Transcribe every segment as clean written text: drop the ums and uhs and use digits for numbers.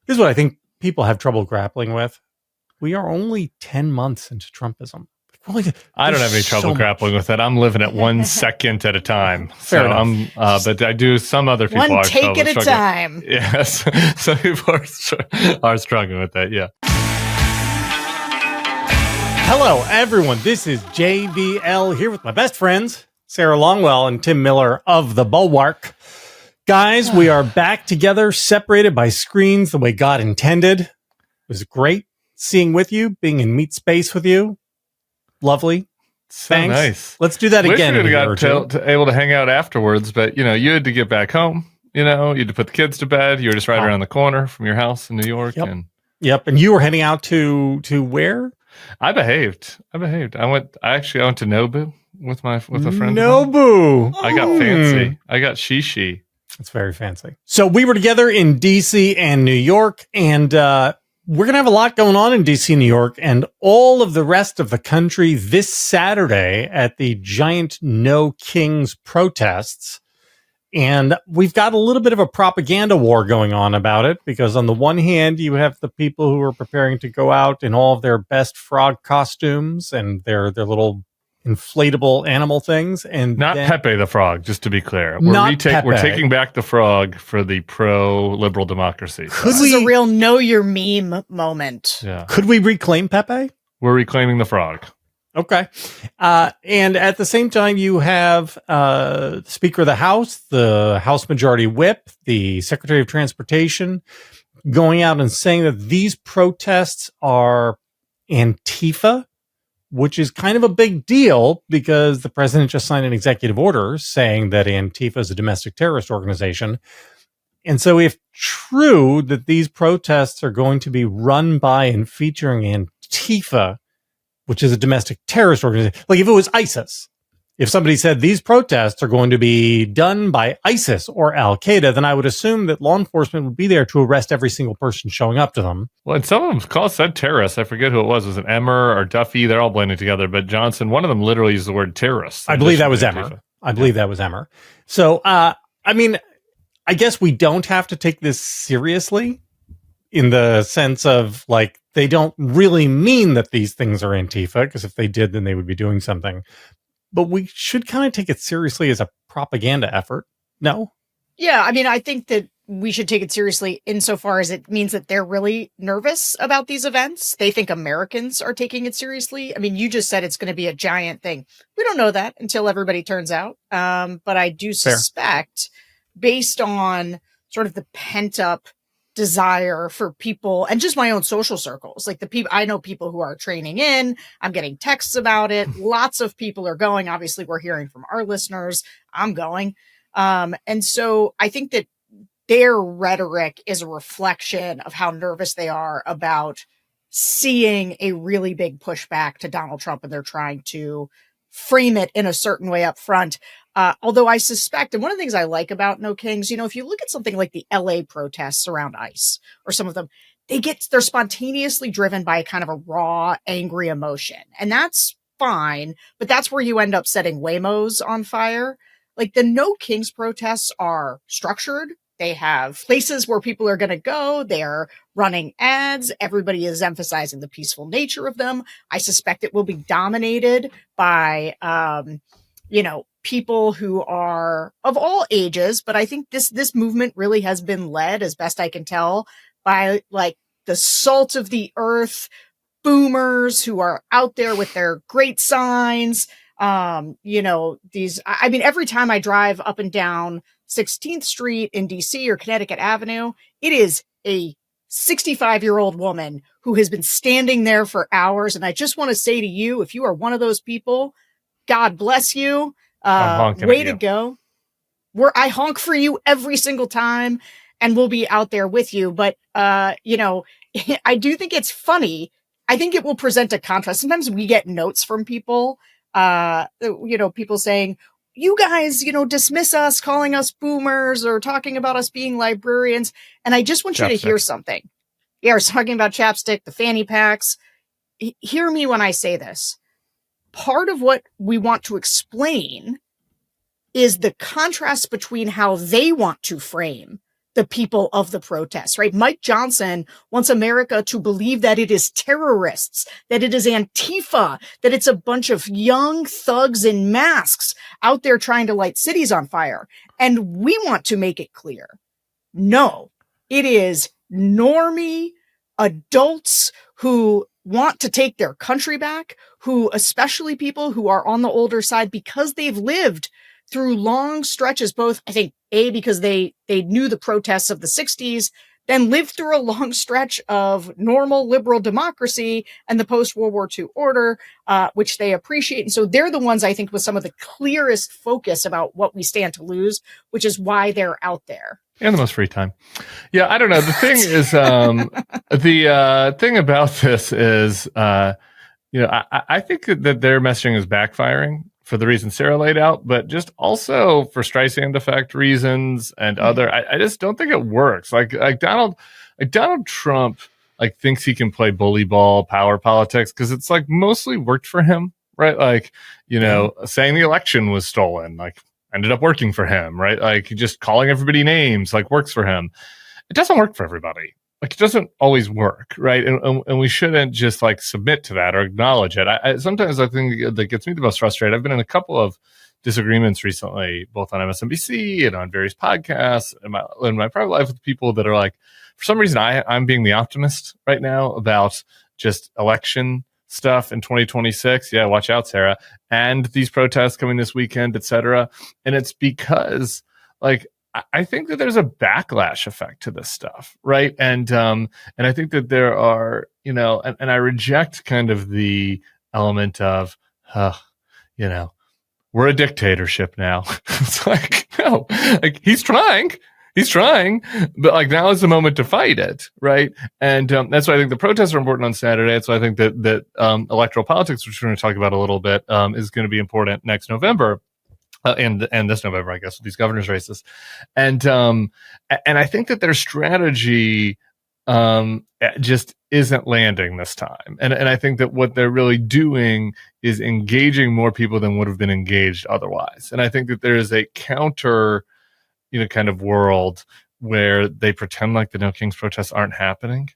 This is what I think people have trouble grappling with. We are only 10 months into Trumpism. I don't have any trouble grappling with it. I'm living it 1 second at a time. Fair enough. But I do. Some other people one take at a time. Yes, some people are struggling with that. Yeah. Hello, everyone. This is JVL here with my best friends, Sarah Longwell and Tim Miller of the Bulwark. Guys, we are back together, separated by screens the way God intended. It was great seeing with you, being in meet space with you. Lovely. So Thanks. Nice. Let's do that again. We got able to hang out afterwards, but you had to get back home. You had to put the kids to bed. You were just right around the corner from your house in New York. Yep. And you were heading out to where? I behaved. I went to Nobu with a friend. Nobu. I got fancy. I got shishi. It's very fancy. So we were together in DC and New York, and we're going to have a lot going on in DC, New York, and all of the rest of the country this Saturday at the giant No Kings protests. And we've got a little bit of a propaganda war going on about it, because on the one hand, you have the people who are preparing to go out in all of their best frog costumes and their little inflatable animal things, and not Pepe the Frog, just to be clear. We're taking back the frog for the pro-liberal democracy. This is a real know your meme moment. Yeah. Could we reclaim Pepe? We're reclaiming the frog. Okay. And at the same time, you have Speaker of the House Majority Whip, the Secretary of Transportation, going out and saying that these protests are Antifa, which is kind of a big deal because the president just signed an executive order saying that Antifa is a domestic terrorist organization. And so if true that these protests are going to be run by and featuring Antifa, which is a domestic terrorist organization, like if it was ISIS, if somebody said these protests are going to be done by ISIS or Al-Qaeda, then I would assume that law enforcement would be there to arrest every single person showing up to them. Well, and some of them said terrorists. I forget who it was. Was it Emmer or Duffy? They're all blended together. But Johnson, one of them literally used the word terrorist. I believe that was Emmer. That was Emmer. So, I guess we don't have to take this seriously in the sense of, like, they don't really mean that these things are Antifa, because if they did, then they would be doing something. But we should kind of take it seriously as a propaganda effort. No? Yeah, I think that we should take it seriously insofar as it means that they're really nervous about these events. They think Americans are taking it seriously. You just said it's going to be a giant thing. We don't know that until everybody turns out. But I do suspect, based on sort of the pent-up desire for people and just my own social circles, like I know people who are training in, I'm getting texts about it. Lots of people are going. Obviously we're hearing from our listeners. I'm going. And so I think that their rhetoric is a reflection of how nervous they are about seeing a really big pushback to Donald Trump, and they're trying to frame it in a certain way up front. Although I suspect, and one of the things I like about No Kings, if you look at something like the LA protests around ICE, or some of them, they're spontaneously driven by kind of a raw, angry emotion. And that's fine, but that's where you end up setting Waymos on fire. Like, the No Kings protests are structured. They have places where people are going to go. They're running ads. Everybody is emphasizing the peaceful nature of them. I suspect it will be dominated by, people who are of all ages. But I think this movement really has been led, as best I can tell, by like the salt of the earth boomers who are out there with their great signs. Every time I drive up and down 16th Street in DC or Connecticut Avenue, it is a 65-year-old woman who has been standing there for hours. And I just want to say to you, if you are one of those people, God bless you. Way to go. I honk for you every single time, and we'll be out there with you. But, I do think it's funny. I think it will present a contrast. Sometimes we get notes from people, people saying, you guys, dismiss us, calling us boomers or talking about us being librarians. And I just want you to hear something. Yeah, we're talking about chapstick, the fanny packs. Hear me when I say this. Part of what we want to explain is the contrast between how they want to frame the people of the protests, right? Mike Johnson wants America to believe that it is terrorists, that it is Antifa, that it's a bunch of young thugs in masks out there trying to light cities on fire. And we want to make it clear. No, it is normie adults who want to take their country back, who, especially people who are on the older side because they've lived through long stretches, both, I think, because they knew the protests of the 60s, then lived through a long stretch of normal liberal democracy and the post-World War II order, which they appreciate. And so they're the ones, I think, with some of the clearest focus about what we stand to lose, which is why they're out there. And the most free time. Yeah, I don't know. The thing is, the thing about this is, I think that their messaging is backfiring for the reasons Sarah laid out, but just also for Streisand effect reasons and other. I just don't think it works. Like Donald Trump, like thinks he can play bully ball, power politics because it's like mostly worked for him, right? Like saying the election was stolen, like ended up working for him, right? Like just calling everybody names, like works for him. It doesn't work for everybody. Like it doesn't always work, right? And we shouldn't just like submit to that or acknowledge it. Sometimes I think that gets me the most frustrated. I've been in a couple of disagreements recently, both on MSNBC and on various podcasts in my private life with people that are like, for some reason, I'm being the optimist right now about just election stuff in 2026. Yeah, watch out, Sarah. And these protests coming this weekend, et cetera. And it's because like, I think that there's a backlash effect to this stuff, right? And I think that there are, and I reject kind of the element of, we're a dictatorship now. It's like, no, like he's trying, but like now is the moment to fight it, right? And that's why I think the protests are important on Saturday. That's why I think that electoral politics, which we're going to talk about a little bit, is going to be important next November. And this November, I guess, with these governor's races, and I think that their strategy just isn't landing this time, and I think that what they're really doing is engaging more people than would have been engaged otherwise, and I think that there is a counter, kind of world where they pretend like the No Kings protests aren't happening.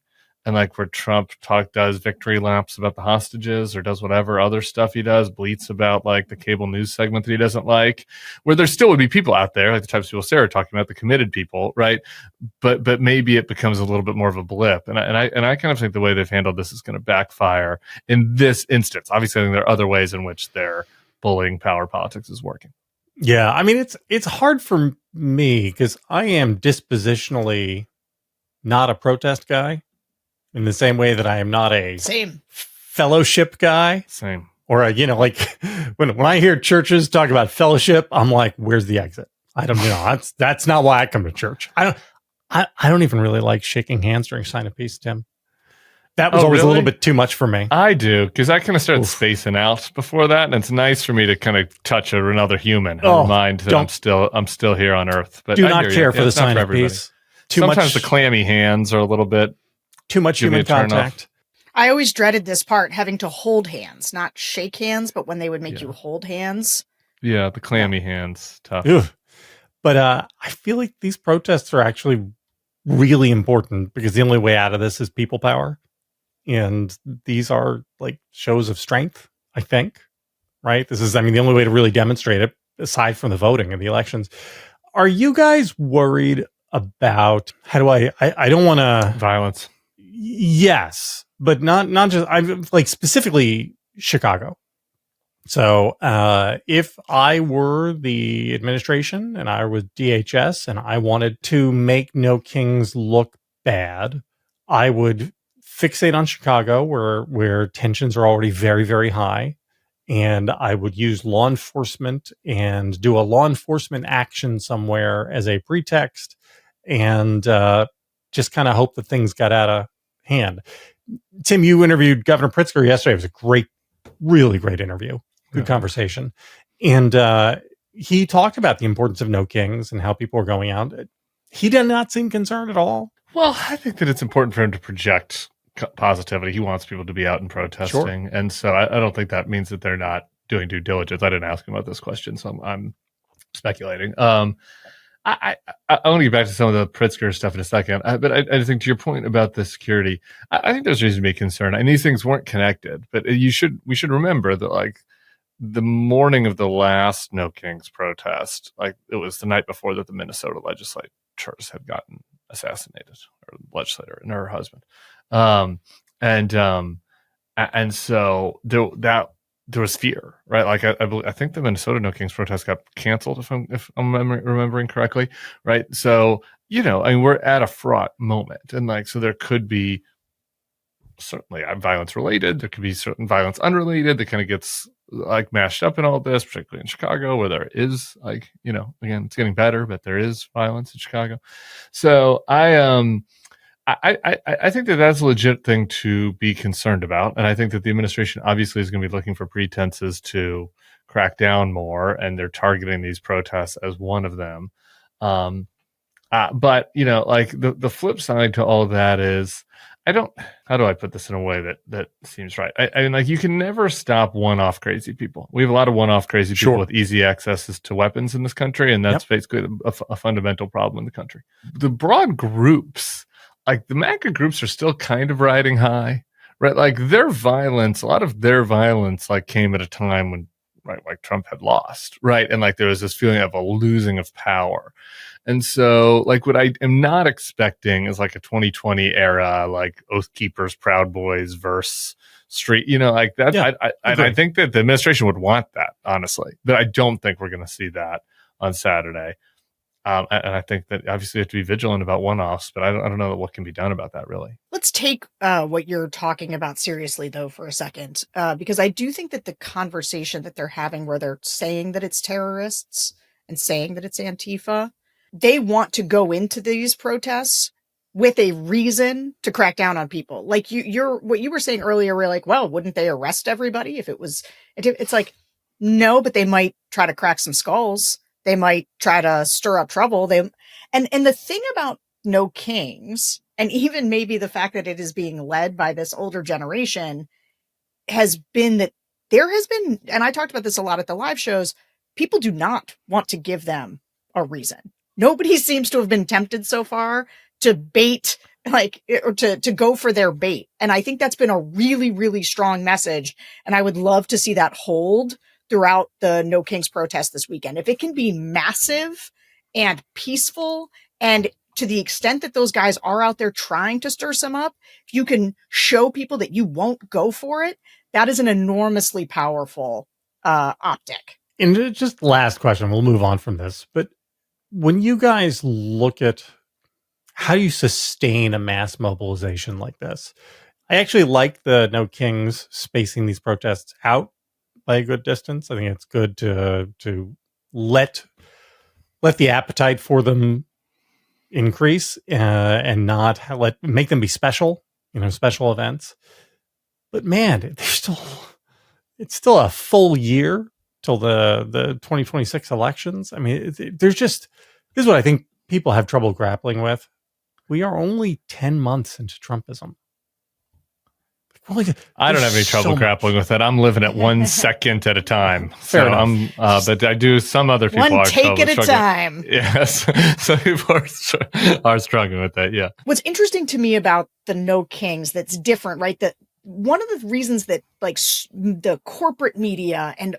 And like where Trump does victory laps about the hostages or does whatever other stuff he does, bleats about like the cable news segment that he doesn't like, where there still would be people out there, like the types of people Sarah talking about, the committed people, right? But maybe it becomes a little bit more of a blip. And I kind of think the way they've handled this is going to backfire in this instance. Obviously, I think there are other ways in which their bullying power politics is working. Yeah, I mean it's hard for me because I am dispositionally not a protest guy. In the same way that I am not a fellowship guy. Same. Or, like when I hear churches talk about fellowship, I'm like, where's the exit? I don't know. That's not why I come to church. I don't even really like shaking hands during sign of peace, Tim. That was always a little bit too much for me. I do, because I kind of started spacing out before that, and it's nice for me to kind of touch another human and remind that I'm still here on earth. But do not care for the sign of peace. Sometimes the clammy hands are a little bit too much human contact. I always dreaded this part, having to hold hands, not shake hands, but when they would make you hold hands. Yeah, the clammy hands, tough. Ew. But I feel like these protests are actually really important because the only way out of this is people power. And these are like shows of strength, I think, right? This is, the only way to really demonstrate it, aside from the voting and the elections. Are you guys worried about, I don't want to... Violence. Yes, but not just, I'm like specifically Chicago. So if I were the administration and I was DHS and I wanted to make No Kings look bad, I would fixate on Chicago where tensions are already very, very high. And I would use law enforcement and do a law enforcement action somewhere as a pretext and just kind of hope that things got out of hand. Tim, you interviewed Governor Pritzker yesterday. It was a really great interview. Good conversation. And he talked about the importance of No Kings and how people are going out. He did not seem concerned at all. Well, I think that it's important for him to project positivity. He wants people to be out and protesting. Sure. And so I don't think that means that they're not doing due diligence. I didn't ask him about this question, so I'm speculating. I want to get back to some of the Pritzker stuff in a second, but I think to your point about the security, I think there's reason to be concerned. And these things weren't connected, but we should remember that like the morning of the last No Kings protest, like it was the night before that the Minnesota legislators had gotten assassinated, or legislator and her husband, and so there was fear, right? Like I think the Minnesota No Kings protest got canceled, if I'm remembering correctly, right? So I mean, we're at a fraught moment, and like so there could be certainly violence related. There could be certain violence unrelated that kind of gets like mashed up in all this, particularly in Chicago, where there is like again, it's getting better, but there is violence in Chicago. So I think that that's a legit thing to be concerned about. And I think that the administration obviously is going to be looking for pretenses to crack down more, and they're targeting these protests as one of them. But like the flip side to all of that is, how do I put this in a way that seems right? I mean, like you can never stop one-off crazy people. We have a lot of one-off crazy people with easy accesses to weapons in this country. And that's basically a fundamental problem in the country. The broad groups, like the MAGA groups, are still kind of riding high, right? Like their violence, a lot of their violence, like came at a time when, right, like Trump had lost, right? And like there was this feeling of a losing of power. And so like what I am not expecting is like a 2020 era, like Oath Keepers, Proud Boys versus street, like that. Yeah, I think that the administration would want that, honestly, but I don't think we're going to see that on Saturday. And I think that obviously we have to be vigilant about one-offs, but I don't know what can be done about that, really. Let's take what you're talking about seriously, though, for a second, because I do think that the conversation that they're having where they're saying that it's terrorists and saying that it's Antifa, they want to go into these protests with a reason to crack down on people. Like what you were saying earlier, we're like, well, wouldn't they arrest everybody if it was? It's like, no, but they might try to crack some skulls. They might try to stir up trouble. And the thing about No Kings, and even maybe the fact that it is being led by this older generation, has been that there has been, and I talked about this a lot at the live shows, people do not want to give them a reason. Nobody seems to have been tempted so far to bait, like, or to go for their bait. And I think that's been a really, really strong message. And I would love to see that hold throughout the No Kings protest this weekend. If it can be massive and peaceful, and to the extent that those guys are out there trying to stir some up, if you can show people that you won't go for it, that is an enormously powerful optic. And just last question, we'll move on from this, but when you guys look at how do you sustain a mass mobilization like this, I actually like the No Kings spacing these protests out by a good distance. I think it's good to let the appetite for them increase and not make them be special, special events. But man, it's still a full year till the 2026 elections. I mean, this is what I think people have trouble grappling with. We are only 10 months into Trumpism. I don't have any trouble grappling with it. I'm living it 1 second at a time. Fair enough. But I do. Some other people one are take at a time. Yes, some people are struggling with that. Yeah. What's interesting to me about the No Kings that's different, right? That one of the reasons that like the corporate media and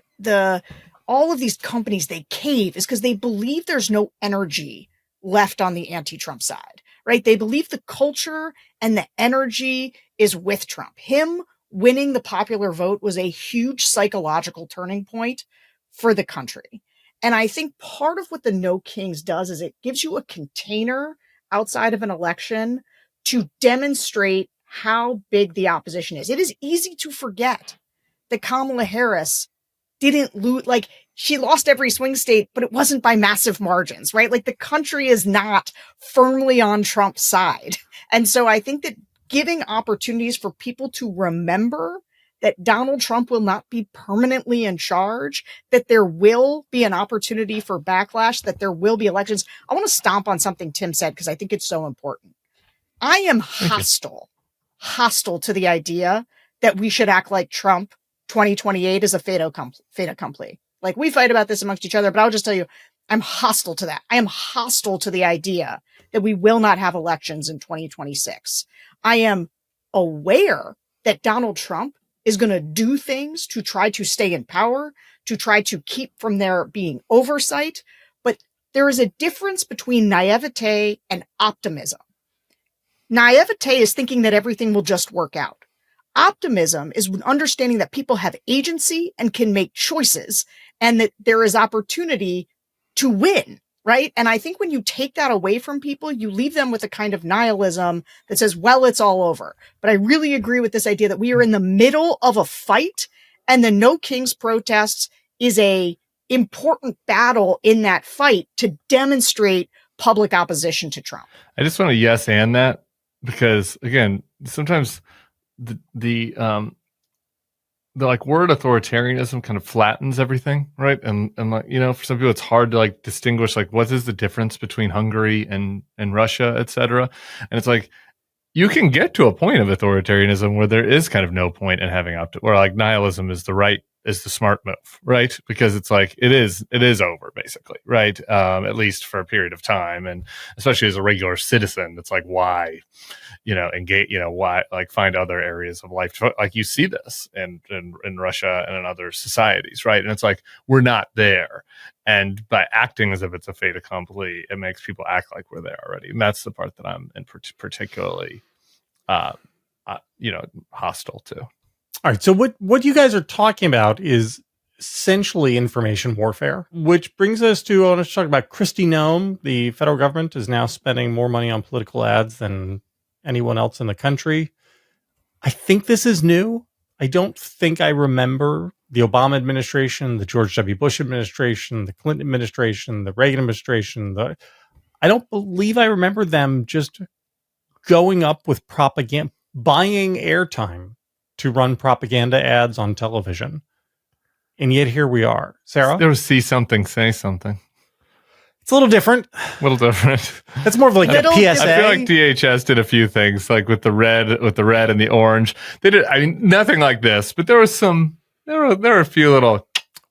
all of these companies, they cave is because they believe there's no energy left on the anti-Trump side, right? They believe the culture and the energy is with Trump. Him winning the popular vote was a huge psychological turning point for the country. And I think part of what the No Kings does is it gives you a container outside of an election to demonstrate how big the opposition is. It is easy to forget that Kamala Harris didn't lose, like she lost every swing state, but it wasn't by massive margins, right? Like the country is not firmly on Trump's side. And so I think that giving opportunities for people to remember that Donald Trump will not be permanently in charge, that there will be an opportunity for backlash, that there will be elections. I want to stomp on something Tim said because I think it's so important. I am hostile to the idea that we should act like Trump 2028 is a fait accompli. Like we fight about this amongst each other, but I'll just tell you, I'm hostile to that. I am hostile to the idea that we will not have elections in 2026. I am aware that Donald Trump is going to do things to try to stay in power, to try to keep from there being oversight. But there is a difference between naivete and optimism. Naivete is thinking that everything will just work out. Optimism is understanding that people have agency and can make choices and that there is opportunity to win, right? And I think when you take that away from people, you leave them with a kind of nihilism that says, well, it's all over. But I really agree with this idea that we are in the middle of a fight, and the No Kings protests is a important battle in that fight to demonstrate public opposition to Trump. I just want to yes and that, because again, sometimes the like word authoritarianism kind of flattens everything, right? And like, you know, for some people it's hard to like distinguish like what is the difference between Hungary and Russia, etc. And it's like you can get to a point of authoritarianism where there is kind of no point in having or like nihilism is the smart move, right? Because it's like it is over basically, right? At least for a period of time, and especially as a regular citizen, it's like why, you know, engage, you know, why like find other areas of life, like you see this in Russia and in other societies, right? And it's like we're not there, and by acting as if it's a fait accompli, it makes people act like we're there already, and that's the part that I'm particularly, you know, hostile to. All right. So what you guys are talking about is essentially information warfare, which brings us to, I want to talk about Kristi Noem. The federal government is now spending more money on political ads than anyone else in the country. I think this is new. I don't think I remember the Obama administration, the George W. Bush administration, the Clinton administration, the Reagan administration. I don't believe I remember them just going up with propaganda, buying airtime to run propaganda ads on television. And yet here we are. Sarah? There was see something, say something. It's a little different. It's more of like a PSA. I feel like DHS did a few things, like with the red and the orange. They did, I mean, nothing like this, but there were a few little,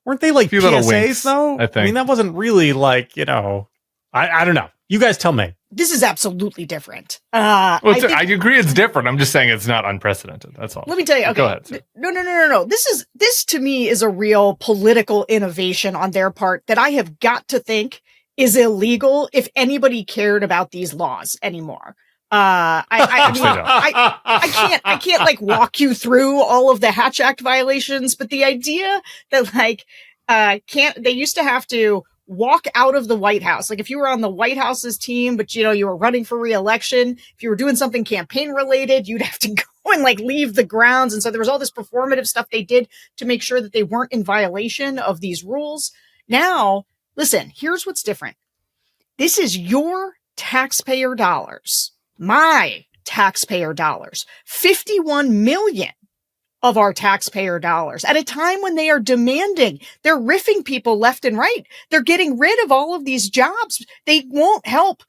weren't they like PSAs winks, though? I think. I mean, that wasn't really like, you know, I don't know. You guys tell me. This is absolutely different. I agree it's different. I'm just saying it's not unprecedented. That's all. Let me tell you. Okay. Go ahead. No. This to me is a real political innovation on their part that I have got to think is illegal if anybody cared about these laws anymore. I can't like walk you through all of the Hatch Act violations, but the idea that like, they used to have to walk out of the White House. Like if you were on the White House's team, but you know, you were running for re-election, if you were doing something campaign related, you'd have to go and like leave the grounds. And so there was all this performative stuff they did to make sure that they weren't in violation of these rules. Now, listen, here's what's different. This is your taxpayer dollars, my taxpayer dollars, 51 million of our taxpayer dollars at a time when they are demanding, they're riffing people left and right. They're getting rid of all of these jobs. They won't help,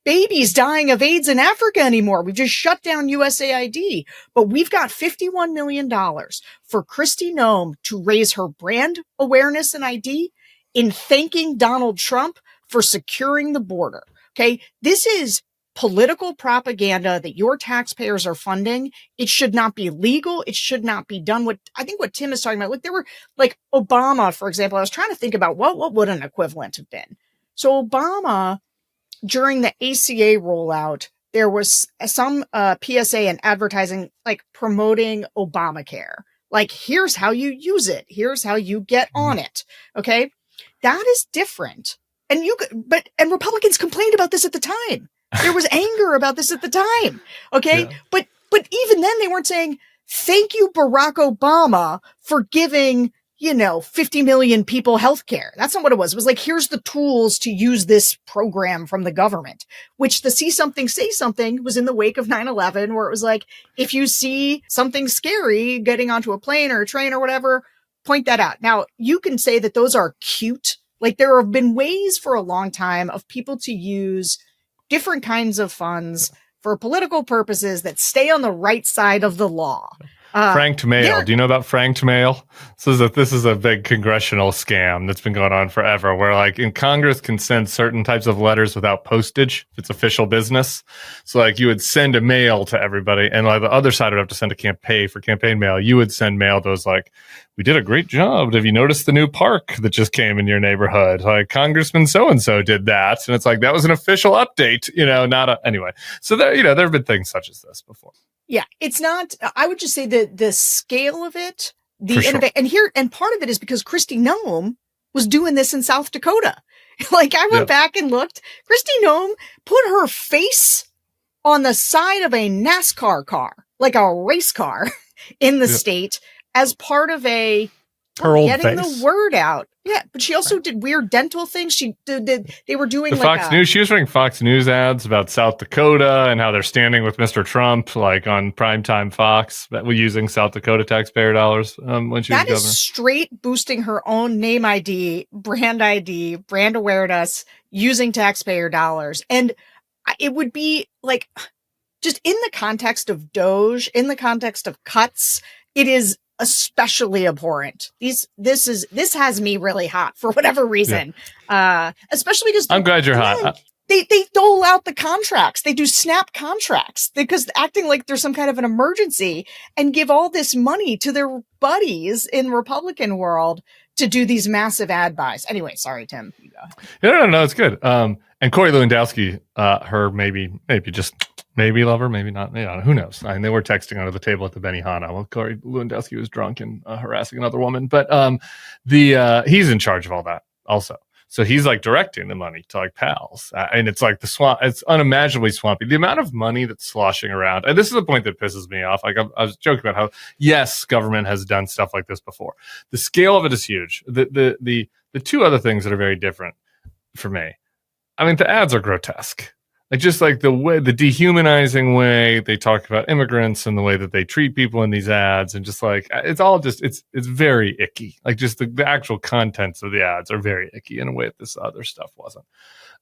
babies dying of AIDS in Africa anymore. We've just shut down USAID, but we've got $51 million for Kristi Noem to raise her brand awareness and ID in thanking Donald Trump for securing the border. Okay. This is political propaganda that your taxpayers are funding. It should not be legal. It should not be done. What Tim is talking about, look, there were like Obama, for example. I was trying to think about what would an equivalent have been. So Obama, during the ACA rollout, there was some PSA and advertising like promoting Obamacare. Like, here's how you use it. Here's how you get on it. Okay. That is different. And Republicans complained about this at the time. There was anger about this at the time. Okay. Yeah. But even then they weren't saying, thank you, Barack Obama, for giving, 50 million people healthcare. That's not what it was. It was like, here's the tools to use this program from the government, which the see something, say something was in the wake of 9/11, where it was like, if you see something scary getting onto a plane or a train or whatever, point that out. Now you can say that those are cute. Like there have been ways for a long time of people to use different kinds of funds for political purposes that stay on the right side of the law. Franked mail. Do you know about franked mail? This is a big congressional scam that's been going on forever, where like in Congress can send certain types of letters without postage if it's official business. So like you would send a mail to everybody, and like the other side would have to send a campaign mail. You would send mail that was like, "We did a great job. Have you noticed the new park that just came in your neighborhood? Like Congressman so and so did that," and it's like that was an official update. Anyway. So there have been things such as this before. Yeah, it's not. I would just say the scale of it, Sure. and part of it is because Kristi Noem was doing this in South Dakota. Like I went back and looked. Kristi Noem put her face on the side of a NASCAR car, like a race car, in the state as part of getting the word out. Yeah, but she also did weird dental things. She did. They were doing Fox News. She was running Fox News ads about South Dakota and how they're standing with Mr. Trump, like on primetime Fox, using South Dakota taxpayer dollars when she was governor. That is straight boosting her own name ID, brand awareness, using taxpayer dollars. And it would be like, just in the context of Doge, in the context of cuts, it is especially abhorrent. This has me really hot for whatever reason. Especially because I'm glad you're hot. They dole out the contracts. They do snap contracts because acting like there's some kind of an emergency, and give all this money to their buddies in Republican world to do these massive ad buys. Anyway, sorry, Tim. You go. No, it's good. And Corey Lewandowski, her maybe lover, maybe not. Who knows? I mean, they were texting under the table at the Benihana while Corey Lewandowski was drunk and harassing another woman. But he's in charge of all that also. So he's like directing the money to like pals, and it's like it's unimaginably swampy. The amount of money that's sloshing around, and this is the point that pisses me off. Like I was joking about how yes, government has done stuff like this before. The scale of it is huge. The two other things that are very different for me. I mean, the ads are grotesque. Like just like the dehumanizing way they talk about immigrants and the way that they treat people in these ads, and just like it's very icky. Like just the actual contents of the ads are very icky in a way that this other stuff wasn't.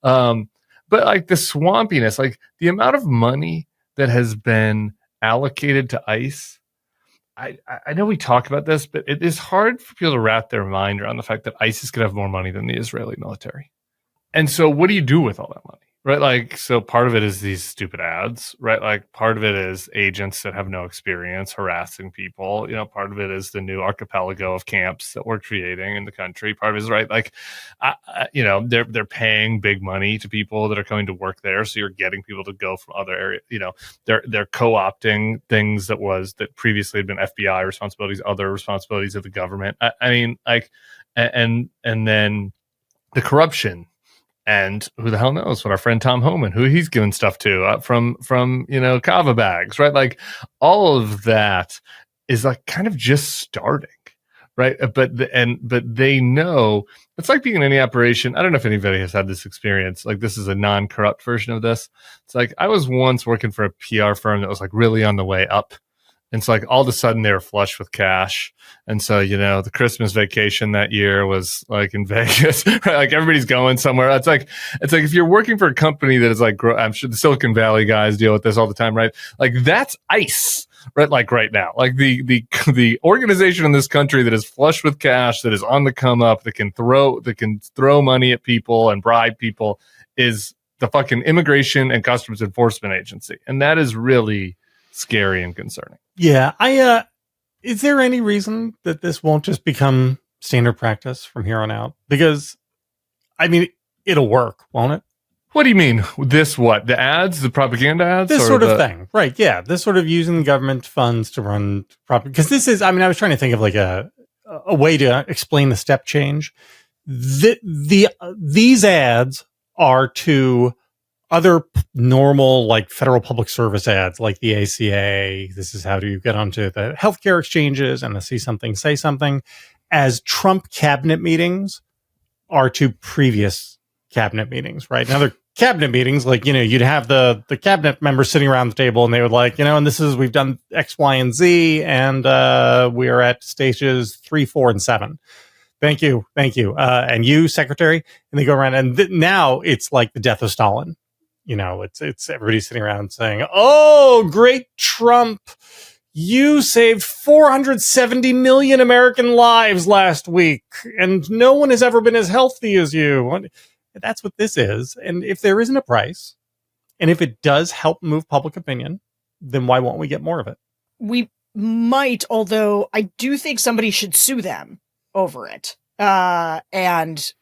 But like the swampiness, like the amount of money that has been allocated to ICE. I know we talk about this, but it is hard for people to wrap their mind around the fact that ISIS could have more money than the Israeli military. And so what do you do with all that money? Right. Like, so part of it is these stupid ads, right? Like part of it is agents that have no experience harassing people. Part of it is the new archipelago of camps that we're creating in the country. Part of it is right. Like, they're paying big money to people that are coming to work there. So you're getting people to go from other areas. They're co-opting things that previously had been FBI responsibilities, other responsibilities of the government. And then the corruption. And who the hell knows what our friend Tom Homan, who he's given stuff to from kava bags, right? Like all of that is like kind of just starting, right? But they know it's like being in any operation. I don't know if anybody has had this experience. Like this is a non-corrupt version of this. It's like I was once working for a PR firm that was like really on the way up. And so like all of a sudden they were flush with cash. And so, the Christmas vacation that year was like in Vegas, right? Like everybody's going somewhere. It's like if you're working for a company that is like, I'm sure the Silicon Valley guys deal with this all the time, right? Like that's ICE, right? Like right now, like the organization in this country that is flush with cash, that is on the come up, that can throw money at people and bribe people is the fucking Immigration and Customs Enforcement Agency. And that is really scary and concerning. Yeah, is there any reason that this won't just become standard practice from here on out? Because, I mean, it'll work, won't it? What do you mean? This what? The ads? The propaganda ads? This sort of thing. Right, yeah. This sort of using government funds to run propaganda. Because this is, I mean, I was trying to think of like a way to explain the step change. These ads are to other normal, like federal public service ads, like the ACA. This is how do you get onto the healthcare exchanges and the see something, say something, as Trump cabinet meetings are to previous cabinet meetings, right? Now, they're cabinet meetings, like, you'd have the cabinet members sitting around the table and they would like, and we've done X, Y, and Z, and we are at stages 3, 4, and 7. Thank you. And you, secretary, and they go around, and now it's like the death of Stalin. It's everybody sitting around saying, "Oh, great Trump! you saved 470 million American lives last week, and no one has ever been as healthy as you. That's what this is. And if there isn't a price, and if it does help move public opinion, then why won't we get more of it? We might, although I do think somebody should sue them over it. And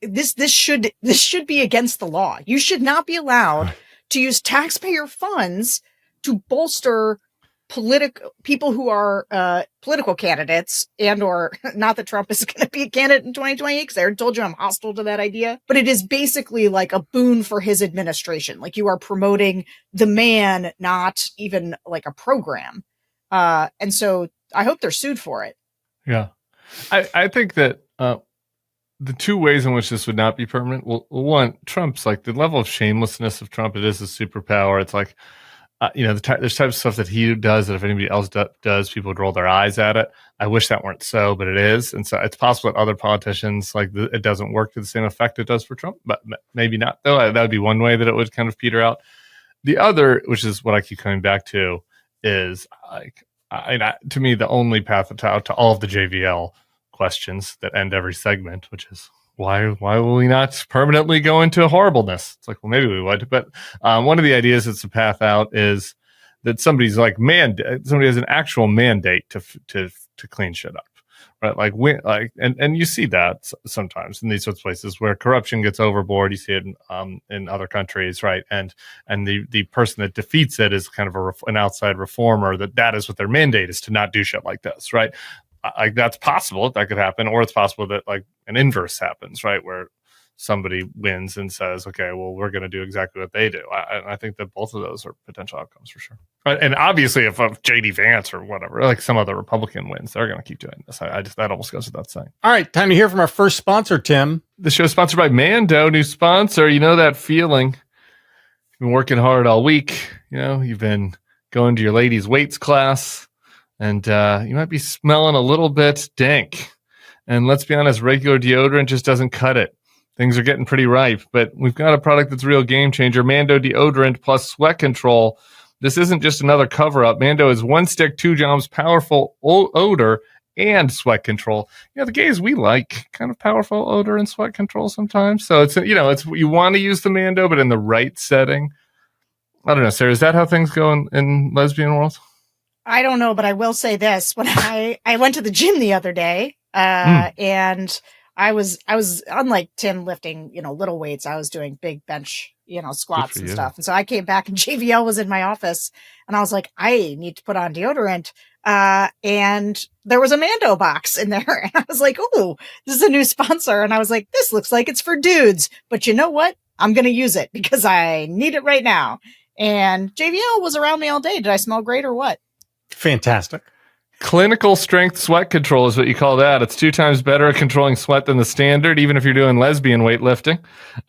this should be against the law. You should not be allowed to use taxpayer funds to bolster people who are political candidates, and or not that Trump is going to be a candidate in 2028, because I already told you I'm hostile to that idea, but it is basically like a boon for his administration. Like, you are promoting the man, not even like a program. And so I hope they're sued for it. Yeah. I think that the two ways in which this would not be permanent, well, one, Trump's like the level of shamelessness of Trump. It is a superpower. It's like, there's types of stuff that he does that if anybody else does, people would roll their eyes at it. I wish that weren't so, but it is. And so it's possible that other politicians, it doesn't work to the same effect it does for Trump, but maybe not, though. That would be one way that it would kind of peter out. The other, which is what I keep coming back to, is to me, the only path to all of the JVL questions that end every segment, which is, why will we not permanently go into horribleness? It's like, well, maybe we would. But one of the ideas that's a path out is that somebody has an actual mandate to clean shit up, right? And you see that sometimes in these sorts of places where corruption gets overboard. You see it in other countries, right? And the person that defeats it is kind of an outside reformer. That is what their mandate is, to not do shit like this, right? That's possible. That could happen, or it's possible that an inverse happens, right, where somebody wins and says, "Okay, well, we're going to do exactly what they do." I think that both of those are potential outcomes for sure. Right? And obviously, if JD Vance or whatever, like some other Republican wins, they're going to keep doing this. That almost goes without saying. All right, time to hear from our first sponsor, Tim. The show is sponsored by Mando, new sponsor. You know that feeling? You've been working hard all week. You've been going to your ladies' weights class. And you might be smelling a little bit dank. And let's be honest, regular deodorant just doesn't cut it. Things are getting pretty ripe. But we've got a product that's a real game changer, Mando Deodorant plus Sweat Control. This isn't just another cover-up. Mando is one stick, 2 jobs, powerful odor and sweat control. The gays, we like kind of powerful odor and sweat control sometimes. So it's you want to use the Mando, but in the right setting. I don't know, Sarah, is that how things go in lesbian world? I don't know, but I will say this. When I went to the gym the other day, and I was unlike Tim lifting, little weights. I was doing big bench, squats and stuff. And so I came back and JVL was in my office and I was like, I need to put on deodorant. And there was a Mando box in there. And I was like, oh, this is a new sponsor. And I was like, this looks like it's for dudes, but you know what? I'm going to use it because I need it right now. And JVL was around me all day. Did I smell great or what? Fantastic. Clinical strength sweat control is what you call that. It's 2 times better at controlling sweat than the standard, even if you're doing lesbian weightlifting.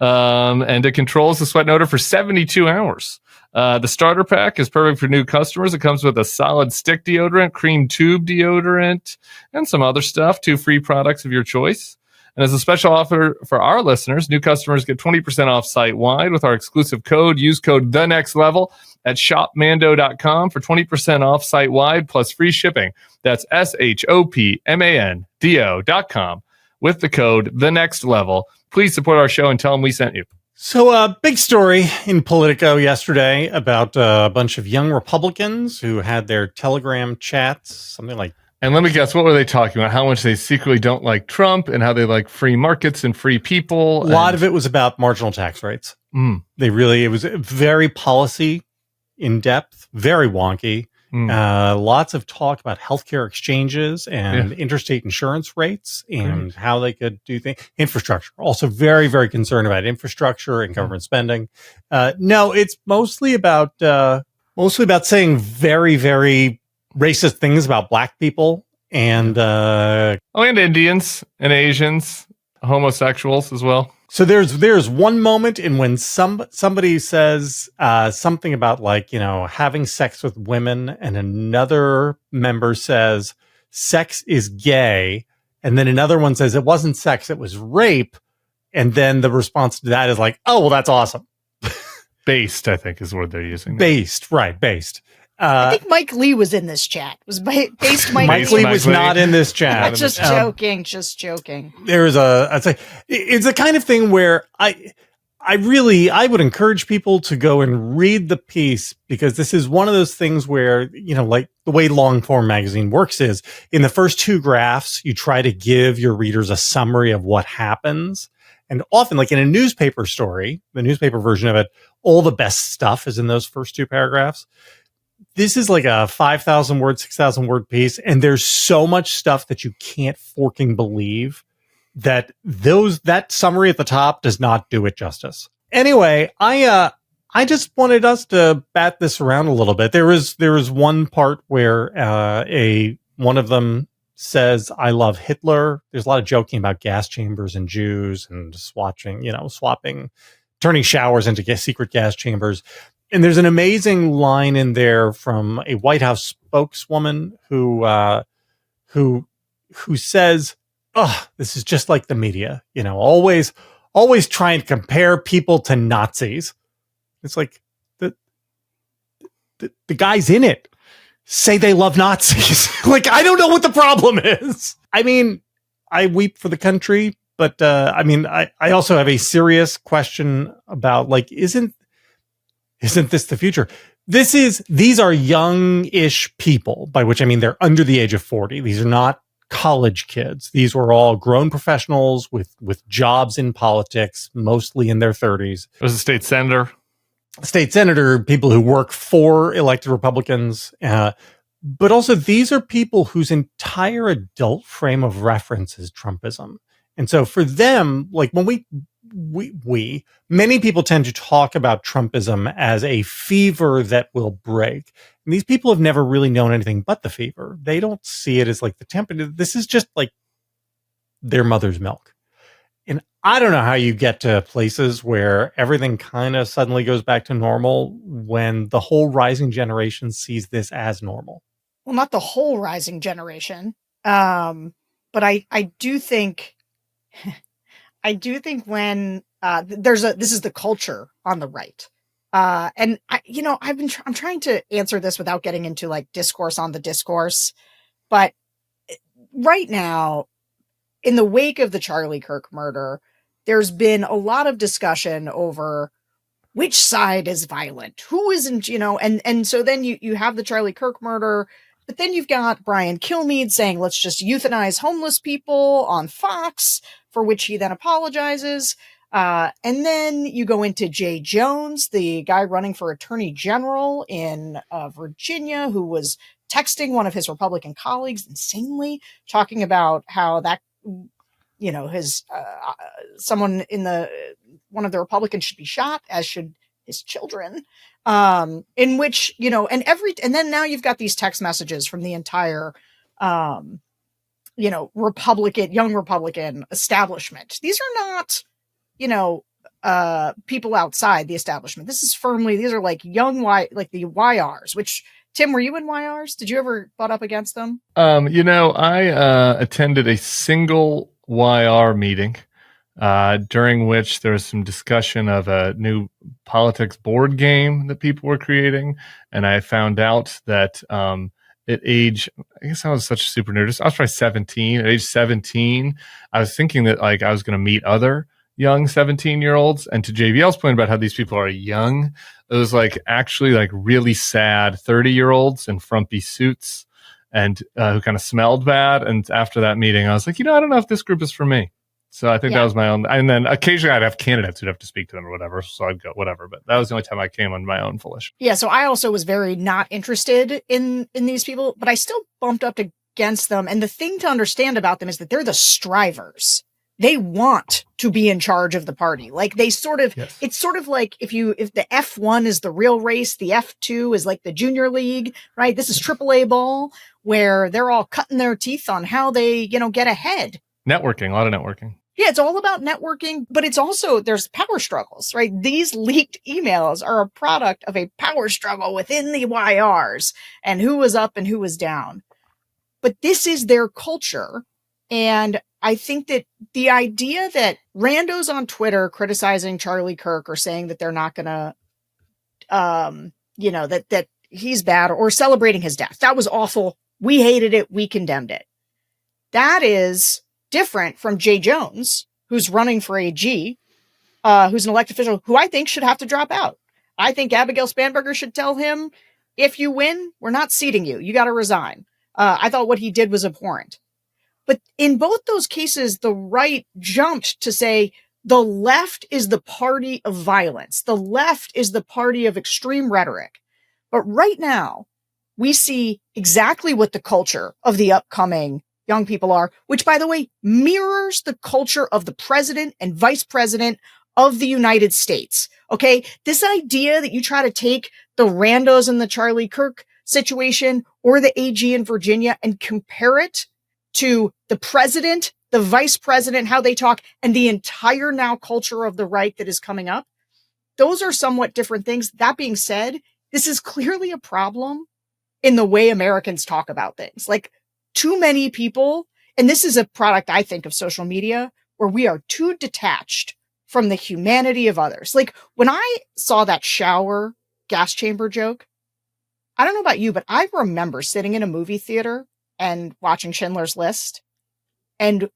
And it controls the sweat odor for 72 hours. The starter pack is perfect for new customers. It comes with a solid stick deodorant, cream tube deodorant, and some other stuff. 2 free products of your choice. And as a special offer for our listeners, new customers get 20% off site-wide with our exclusive code. Use code THENEXTLEVEL at shopmando.com for 20% off site-wide plus free shipping. That's shopmando.com with the code THENEXTLEVEL. Please support our show and tell them we sent you. So a big story in Politico yesterday about a bunch of young Republicans who had their Telegram chats, something like. And let me guess, what were they talking about? How much they secretly don't like Trump and how they like free markets and free people. A lot of it was about marginal tax rates. It was very policy in depth, very wonky. Lots of talk about healthcare exchanges and interstate insurance rates and how they could do things. Infrastructure, also very, very concerned about infrastructure and government spending. No, it's mostly about saying very, very racist things about black people and and Indians and Asians, homosexuals as well. So there's one moment in when somebody says something about having sex with women, and another member says sex is gay, and then another one says it wasn't sex, it was rape, and then the response to that is like, oh well, that's awesome. Based, I think, is what they're using. Based, right? Based. I think Mike Lee was in this chat. It was based Mike Lee was not in this chat. Just joking. Just joking. I'd say it's the kind of thing where I would encourage people to go and read the piece, because this is one of those things where, like the way long form magazine works is in the first 2 graphs, you try to give your readers a summary of what happens. And often, like in a newspaper story, the newspaper version of it, all the best stuff is in those first 2 paragraphs. This is like a 5,000 word, 6,000 word piece. And there's so much stuff that you can't forking believe that summary at the top does not do it justice. Anyway, I just wanted us to bat this around a little bit. There was one part where one of them says, "I love Hitler." There's a lot of joking about gas chambers and Jews and swapping, turning showers into secret gas chambers. And there's an amazing line in there from a White House spokeswoman who says, "Oh, this is just like the media, always trying to compare people to Nazis." It's like the guys in it say they love Nazis. Like, I don't know what the problem is. I mean, I weep for the country, but I also have a serious question about, like, isn't this the future? These are young-ish people, by which I mean they're under the age of 40. These are not college kids. These were all grown professionals with jobs in politics, mostly in their 30s. There's a state senator, people who work for elected Republicans. But also, these are people whose entire adult frame of reference is Trumpism. And so for them, like when many people tend to talk about Trumpism as a fever that will break. And these people have never really known anything but the fever. They don't see it as like the temperature. This is just like their mother's milk. And I don't know how you get to places where everything kind of suddenly goes back to normal when the whole rising generation sees this as normal. Well, not the whole rising generation. But I do think when this is the culture on the right. And I'm trying to answer this without getting into like discourse on the discourse, but right now, in the wake of the Charlie Kirk murder, there's been a lot of discussion over which side is violent, who isn't, and so then you have the Charlie Kirk murder, but then you've got Brian Kilmeade saying, let's just euthanize homeless people on Fox, for which he then apologizes. And then you go into Jay Jones, the guy running for attorney general in Virginia, who was texting one of his Republican colleagues insanely, talking about how that, his someone in one of the Republicans should be shot, as should his children. In which, and then now you've got these text messages from the entire, young Republican establishment. These are not, people outside the establishment. These are like young like the YRs, which, Tim, were you in YRs? Did you ever butt up against them? I attended a single YR meeting during which there was some discussion of a new politics board game that people were creating. And I found out that at age, I guess I was such a super nerd. I was probably 17. At age 17, I was thinking that like I was going to meet other young 17-year-olds. And to JVL's point about how these people are young, it was like actually like really sad 30-year-olds in frumpy suits and who kind of smelled bad. And after that meeting, I was like, I don't know if this group is for me. So I think that was my own. And then occasionally I'd have candidates who'd have to speak to them or whatever. So I'd go, whatever. But that was the only time I came on my own volition. Yeah. So I also was very not interested in these people, but I still bumped up against them. And the thing to understand about them is that they're the strivers. They want to be in charge of the party. Like they sort of, It's sort of like if the F1 is the real race, the F2 is like the junior league, right? This is AAA ball where they're all cutting their teeth on how they, get ahead. Networking, a lot of networking. Yeah, it's all about networking, but it's also, there's power struggles, right? These leaked emails are a product of a power struggle within the YRs and who was up and who was down. But this is their culture. And I think that the idea that randos on Twitter criticizing Charlie Kirk or saying that they're not going to, that he's bad, or celebrating his death. That was awful. We hated it. We condemned it. That is different from Jay Jones, who's running for AG, who's an elected official who I think should have to drop out. I think Abigail Spanberger should tell him, if you win, we're not seating you. You got to resign. I thought what he did was abhorrent. But in both those cases, the right jumped to say the left is the party of violence. The left is the party of extreme rhetoric. But right now, we see exactly what the culture of the upcoming young people are, which, by the way, mirrors the culture of the president and vice president of the United States. Okay. This idea that you try to take the randos in the Charlie Kirk situation or the AG in Virginia and compare it to the president, the vice president, how they talk, and the entire now culture of the right that is coming up. Those are somewhat different things. That being said, this is clearly a problem in the way Americans talk about things. Like, too many people, and this is a product, I think, of social media, where we are too detached from the humanity of others. Like, when I saw that shower gas chamber joke, I don't know about you, but I remember sitting in a movie theater and watching Schindler's List and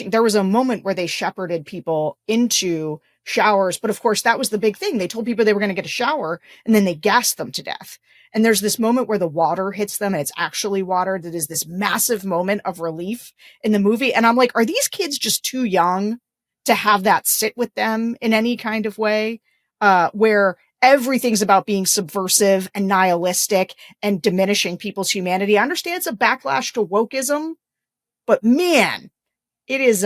there was a moment where they shepherded people into showers. But of course, that was the big thing. They told people they were going to get a shower and then they gassed them to death. And there's this moment where the water hits them and it's actually water. That is this massive moment of relief in the movie. And I'm like, are these kids just too young to have that sit with them in any kind of way, where everything's about being subversive and nihilistic and diminishing people's humanity? I understand it's a backlash to wokeism, but man, it is,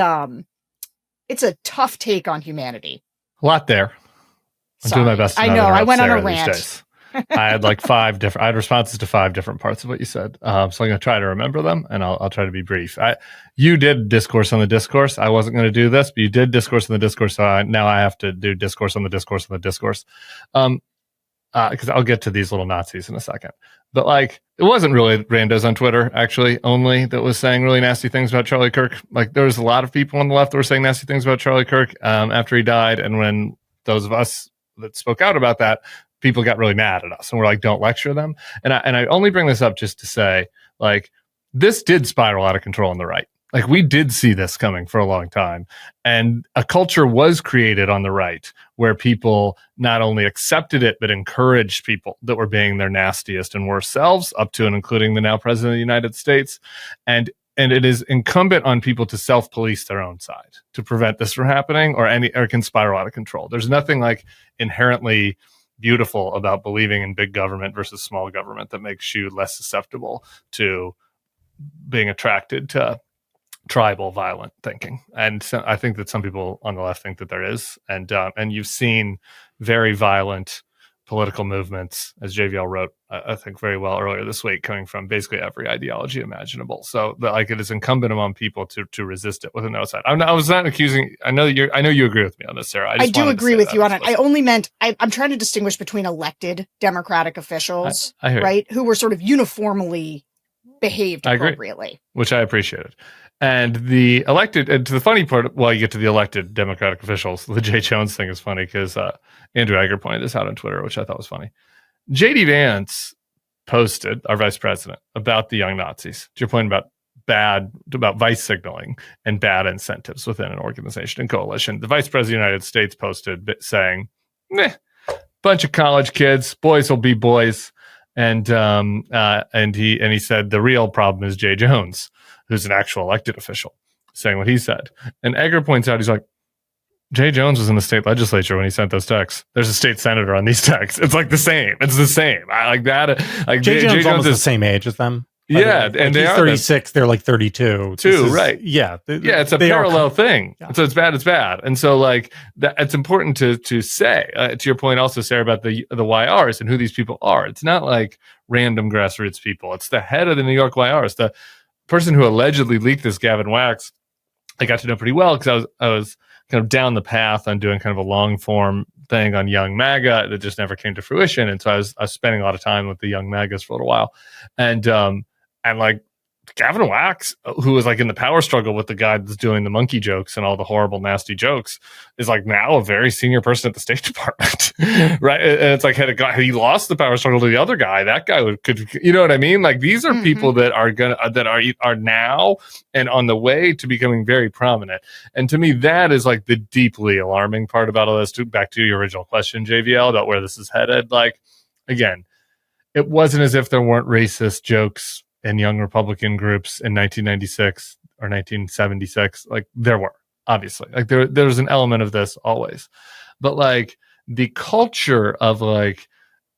it's a tough take on humanity. A lot there. I'm doing my best. I know. I went on a rant. I had like I had responses to 5 different parts of what you said. So I'm going to try to remember them, and I'll try to be brief. You did discourse on the discourse. I wasn't going to do this, but you did discourse on the discourse. So now I have to do discourse on the discourse on the discourse. Because I'll get to these little Nazis in a second. But like, it wasn't really randos on Twitter, actually, only that was saying really nasty things about Charlie Kirk. Like, there was a lot of people on the left that were saying nasty things about Charlie Kirk after he died. And when those of us that spoke out about that, people got really mad at us and we're like, don't lecture them. And I only bring this up just to say, like, this did spiral out of control on the right. Like, we did see this coming for a long time. And a culture was created on the right where people not only accepted it, but encouraged people that were being their nastiest and worst selves, up to and including the now president of the United States. And it is incumbent on people to self-police their own side to prevent this from happening, or can spiral out of control. There's nothing like inherently beautiful about believing in big government versus small government that makes you less susceptible to being attracted to tribal violent thinking. And so I think that some people on the left think that there is, and you've seen very violent political movements, as JVL wrote, I think very well earlier this week, coming from basically every ideology imaginable. So like, it is incumbent among people to resist it with a no side. I was not accusing. I know you agree with me on this, Sarah. I do agree with you on it. I only meant I'm trying to distinguish between elected Democratic officials, right, who were sort of uniformly behaved appropriately, which I appreciated. And the elected, and to the funny part, well, you get to the elected Democratic officials. The Jay Jones thing is funny because Andrew Egger pointed this out on Twitter, which I thought was funny. J.D. Vance posted, our vice president, about the young Nazis. To your point about vice signaling and bad incentives within an organization and coalition. The vice president of the United States posted saying, bunch of college kids, boys will be boys. And he said the real problem is Jay Jones, who's an actual elected official, saying what he said. And Egger points out, he's like, Jay Jones was in the state legislature when he sent those texts. There's a state senator on these texts. It's like the same. It's the same. I like that. Like Jay Jones almost is the same age as them. Yeah, and he's 36. They're like 32. Right? Yeah, it's a parallel thing. Yeah. So it's bad. It's bad. And so like that, it's important to say to your point also, Sarah, about the YRs and who these people are. It's not like random grassroots people. It's the head of the New York YRs, the person who allegedly leaked this, Gavin Wax. I got to know pretty well because I was kind of down the path on doing kind of a long form thing on young MAGA that just never came to fruition. And so I was spending a lot of time with the young MAGAs for a little while. And like Gavin Wax, who was like in the power struggle with the guy that's doing the monkey jokes and all the horrible, nasty jokes, is like now a very senior person at the State Department, right? And it's like had he lost the power struggle to the other guy, that guy could, you know what I mean? Like these are people that are now and on the way to becoming very prominent. And to me, that is like the deeply alarming part about all this. Back to your original question, JVL, about where this is headed. Like again, it wasn't as if there weren't racist jokes in young Republican groups in 1996 or 1976. Like there were, obviously, like there's an element of this always, but like the culture of like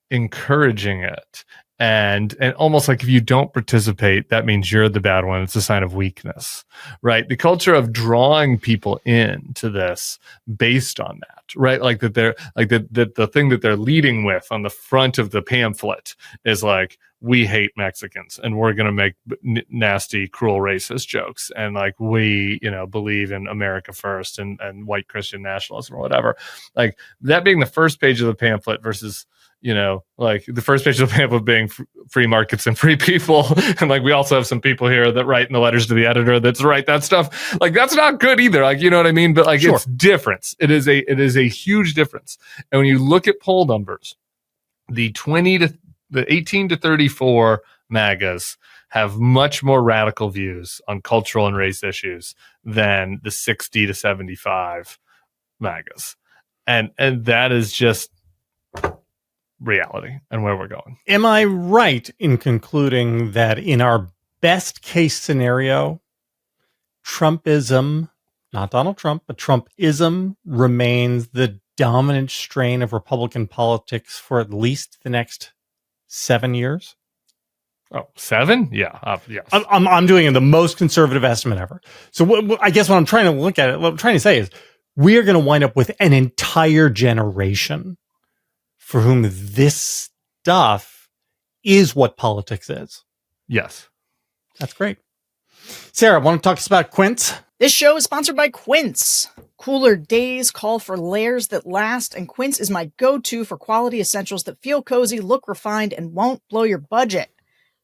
encouraging it and almost like if you don't participate, that means you're the bad one. It's a sign of weakness, right? The culture of drawing people into this based on that, right? Like that they're like that the thing that they're leading with on the front of the pamphlet is like, we hate Mexicans and we're going to make nasty, cruel, racist jokes. And like, we, believe in America first and white Christian nationalism or whatever. Like that being the first page of the pamphlet versus, like the first page of the pamphlet being free markets and free people. And like, we also have some people here that write in the letters to the editor that's write that stuff. Like, that's not good either. Like, you know what I mean? But like, It's difference. It is a huge difference. And when you look at poll numbers, the 18 to 34 MAGAs have much more radical views on cultural and race issues than the 60 to 75 MAGAs. And that is just reality and where we're going. Am I right in concluding that in our best case scenario, Trumpism, not Donald Trump, but Trumpism remains the dominant strain of Republican politics for at least the next 7 years? Oh, 7? Yeah. Yes. I'm doing the most conservative estimate ever. So I guess what I'm trying to look at it, what I'm trying to say is we are going to wind up with an entire generation for whom this stuff is what politics is. Yes. That's great. Sarah, want to talk to us about Quince? This show is sponsored by Quince. Cooler days call for layers that last, and Quince is my go-to for quality essentials that feel cozy, look refined, and won't blow your budget.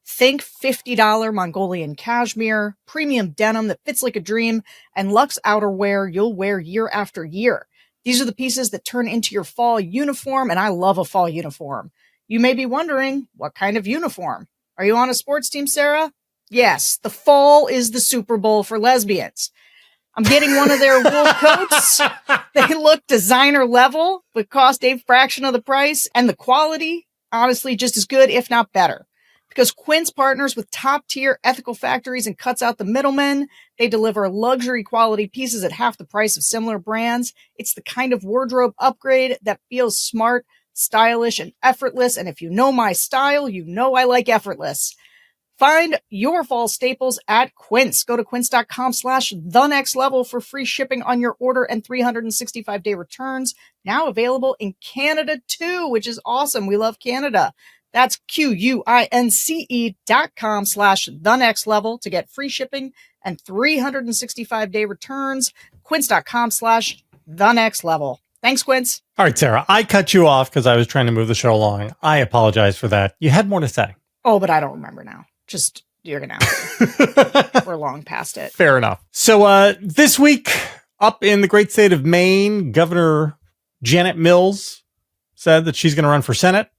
Think $50 Mongolian cashmere, premium denim that fits like a dream, and luxe outerwear you'll wear year after year. These are the pieces that turn into your fall uniform, and I love a fall uniform. You may be wondering, what kind of uniform? Are you on a sports team, Sarah? Yes, the fall is the Super Bowl for lesbians. I'm getting one of their wool coats. They look designer level, but cost a fraction of the price, and the quality, honestly, just as good, if not better. Because Quince partners with top-tier ethical factories and cuts out the middlemen. They deliver luxury quality pieces at half the price of similar brands. It's the kind of wardrobe upgrade that feels smart, stylish, and effortless. And if you know my style, you know I like effortless. Find your fall staples at Quince. Go to quince.com/thenextlevel for free shipping on your order and 365-day returns. Now available in Canada too, which is awesome. We love Canada. That's QUINCE.com/thenextlevel to get free shipping and 365-day returns. Quince.com/thenextlevel. Thanks, Quince. All right, Sarah, I cut you off because I was trying to move the show along. I apologize for that. You had more to say. Oh, but I don't remember now. Just, you're going to. We're long past it. Fair enough. So this week, up in the great state of Maine, Governor Janet Mills said that she's going to run for Senate.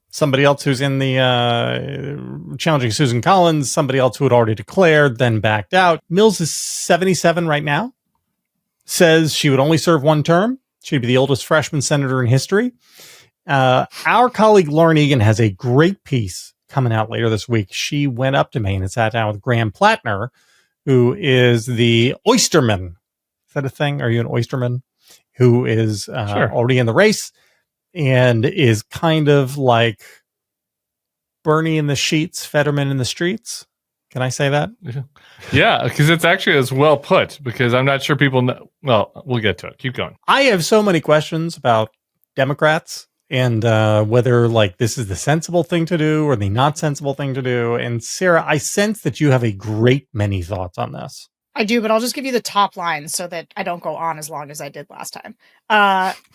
Somebody else who's in the challenging Susan Collins, somebody else who had already declared, then backed out. Mills is 77 right now. Says she would only serve one term. She'd be the oldest freshman senator in history. Our colleague Lauren Egan has a great piece coming out later this week. She went up to Maine and sat down with Graham Plattner, who is the oysterman. Is that a thing? Are you an oysterman? Who is Sure. already in the race and is kind of like Bernie in the sheets, Fetterman in the streets. Can I say that? Yeah, because it's actually as well put, because I'm not sure people know. Well, we'll get to it. Keep going. I have so many questions about Democrats and whether like this is the sensible thing to do or the not sensible thing to do. And Sarah, I sense that you have a great many thoughts on this. I do, but I'll just give you the top line so that I don't go on as long as I did last time.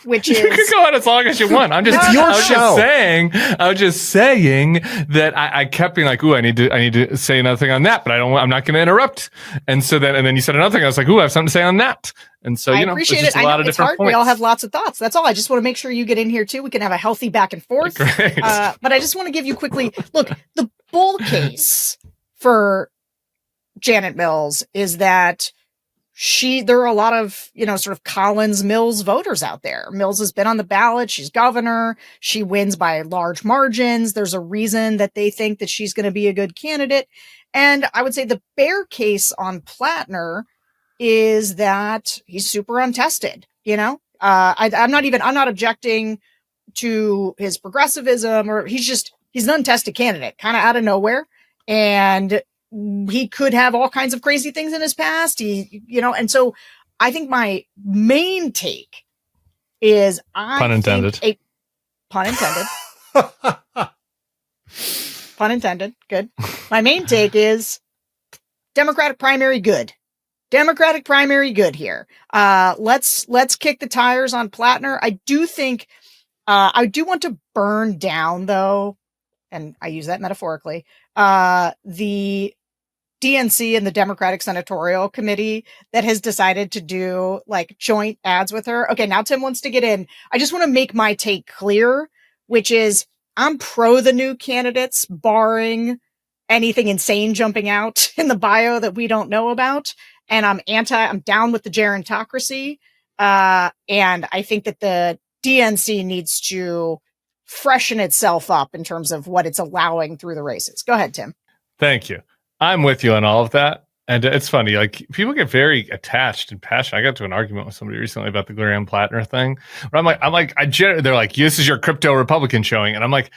Which is, you can go on as long as you want. I'm just, It's your show. I was just saying that I kept being like, ooh, I need to say another thing on that, but I'm not going to interrupt. And then you said another thing. I was like, ooh, I have something to say on that. And so, I appreciate there's it. just a I lot know of it's different hard. points. We all have lots of thoughts. That's all. I just want to make sure you get in here too. We can have a healthy back and forth. Great. But I just want to give you quickly, look, the bull case for Janet Mills is that there are a lot of, sort of Collins Mills voters out there. Mills has been on the ballot. She's governor. She wins by large margins. There's a reason that they think that she's going to be a good candidate. And I would say the bear case on Plattner is that he's super untested. I'm not objecting to his progressivism, or he's an untested candidate, kind of out of nowhere. And he could have all kinds of crazy things in his past. And so I think my main take is Pun intended. Pun intended. Pun intended. Good. My main take is Democratic primary good. Democratic primary good here. Let's kick the tires on Plattner. I do think I do want to burn down, though, and I use that metaphorically, the DNC and the Democratic Senatorial Committee that has decided to do like joint ads with her. Okay, now Tim wants to get in. I just want to make my take clear, which is I'm pro the new candidates, barring anything insane jumping out in the bio that we don't know about. And I'm down with the gerontocracy. And I think that the DNC needs to freshen itself up in terms of what it's allowing through the races. Go ahead, Tim. Thank you. I'm with you on all of that. And it's funny, like people get very attached and passionate. I got to an argument with somebody recently about the Graham Plattner thing. Where they're like, this is your crypto Republican showing. And I'm like,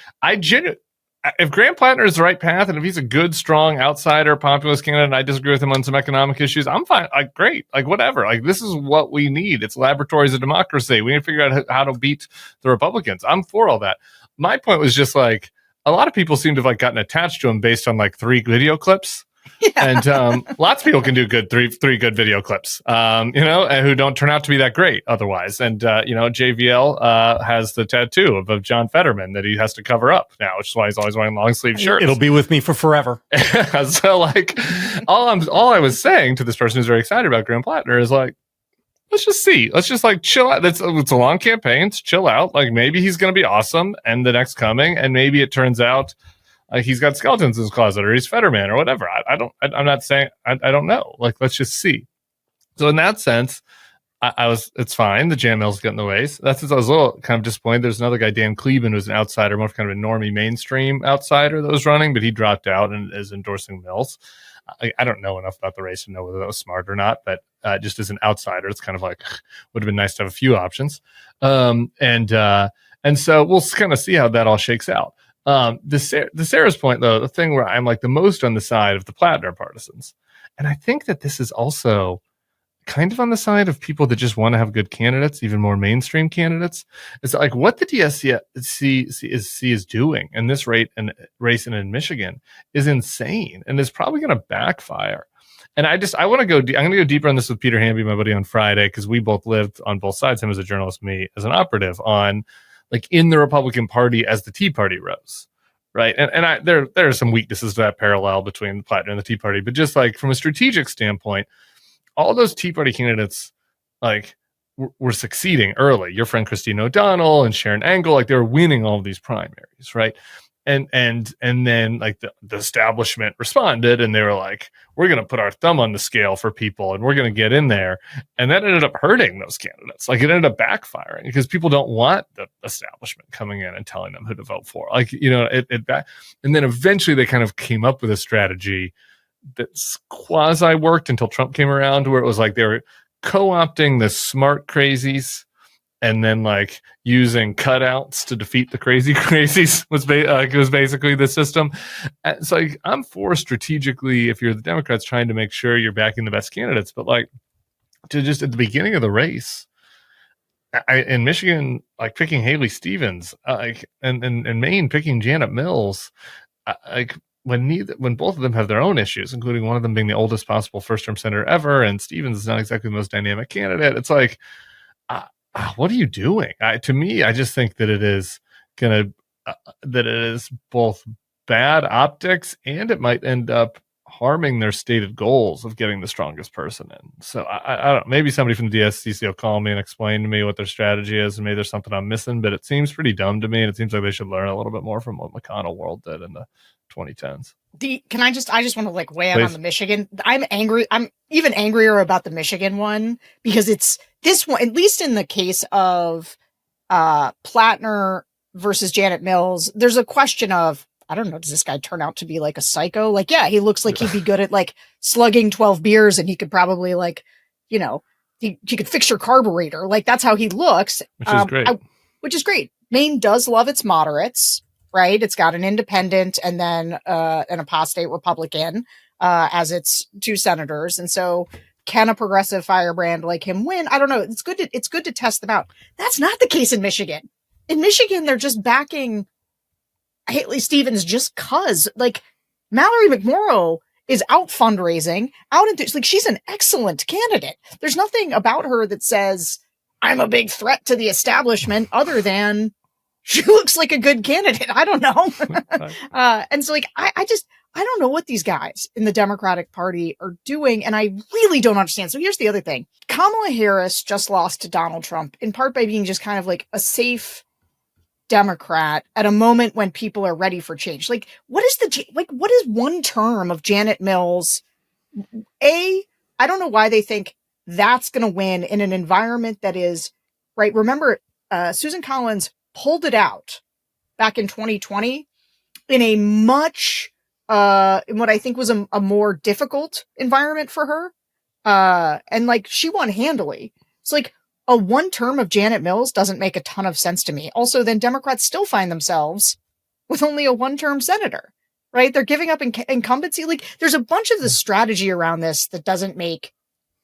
if Graham Plattner is the right path, and if he's a good, strong outsider populist candidate, and I disagree with him on some economic issues, I'm fine. Like, great. Like, whatever. Like, this is what we need. It's laboratories of democracy. We need to figure out how to beat the Republicans. I'm for all that. My point was just like, a lot of people seem to have like gotten attached to him based on like 3 video clips. Yeah. And lots of people can do three good video clips, and who don't turn out to be that great otherwise. And JVL has the tattoo of John Fetterman that he has to cover up now, which is why he's always wearing long sleeve shirts. It'll be with me for forever. So like, all I was saying to this person who's very excited about Graham Plattner is like, let's just see. Let's just like chill out. It's a long campaign. So chill out. Like maybe he's going to be awesome and the next coming, and maybe it turns out he's got skeletons in his closet, or he's Fetterman, or whatever. I'm not saying I don't know. Like, let's just see. So in that sense, it's fine. The Jan Mills get in the way. So I was a little kind of disappointed. There's another guy, Dan Kleben, who's an outsider, more kind of a normie mainstream outsider that was running, but he dropped out and is endorsing Mills. I don't know enough about the race to know whether that was smart or not, but just as an outsider, it's kind of like, would have been nice to have a few options. And so we'll kind of see how that all shakes out. The Sarah's point, though, the thing where I'm like the most on the side of the Plattner partisans, and I think that this is also kind of on the side of people that just want to have good candidates, even more mainstream candidates. It's like what the DSC is doing in this race in Michigan is insane, and is probably going to backfire. And I'm going to go deeper on this with Peter Hamby, my buddy, on Friday, because we both lived on both sides, him as a journalist, me as an operative, on like in the Republican Party as the Tea Party rose, right? And there are some weaknesses to that parallel between Plattner and the Tea Party, but just like from a strategic standpoint, all those Tea Party candidates like were succeeding early. Your friend Christine O'Donnell and Sharon Angle, like they were winning all of these primaries, right? And then like the establishment responded, and they were like, we're going to put our thumb on the scale for people, and we're going to get in there. And that ended up hurting those candidates. Like it ended up backfiring because people don't want the establishment coming in and telling them who to vote for. Like, and then eventually they kind of came up with a strategy that's quasi worked until Trump came around, where it was like they were co-opting the smart crazies and then like using cutouts to defeat the crazies was basically the system. And so like, I'm for strategically, if you're the Democrats, trying to make sure you're backing the best candidates, but like to just at the beginning of the race, in Michigan, like picking Haley Stevens, and in Maine picking Janet Mills, like when both of them have their own issues, including one of them being the oldest possible first-term senator ever, and Stevens is not exactly the most dynamic candidate, it's like, what are you doing? To me, I just think that it is that it is both bad optics, and it might end up harming their stated goals of getting the strongest person in. So I don't know, maybe somebody from the DSCC will call me and explain to me what their strategy is, and maybe there's something I'm missing, but it seems pretty dumb to me, and it seems like they should learn a little bit more from what McConnell World did in the 2010s. I just want to like weigh in on the Michigan. I'm angry. I'm even angrier about the Michigan one because it's this one, at least in the case of Plattner versus Janet Mills, there's a question of, I don't know, does this guy turn out to be like a psycho? Like, yeah, he looks like he'd be good at like slugging 12 beers, and he could probably like, you know, he could fix your carburetor. Like, that's how he looks. Which is great. Which is great. Maine does love its moderates, right? It's got an independent and then an apostate Republican as its two senators. And so can a progressive firebrand like him win? I don't know. It's good to test them out. That's not the case in Michigan. In Michigan, they're just backing Haley Stevens just cause. Like, Mallory McMorrow is out fundraising, like, she's an excellent candidate. There's nothing about her that says I'm a big threat to the establishment other than she looks like a good candidate. I don't know. And so like, I don't know what these guys in the Democratic Party are doing. And I really don't understand. So here's the other thing. Kamala Harris just lost to Donald Trump in part by being just kind of like a safe Democrat at a moment when people are ready for change. Like, what is one term of Janet Mills? I don't know why they think that's going to win in an environment that is right. Remember, Susan Collins pulled it out back in 2020 in a much, in what I think was a more difficult environment for her. And like, she won handily. It's like, a one term of Janet Mills doesn't make a ton of sense to me. Also, then Democrats still find themselves with only a one-term senator, right? They're giving up incumbency. Like, there's a bunch of the strategy around this that doesn't make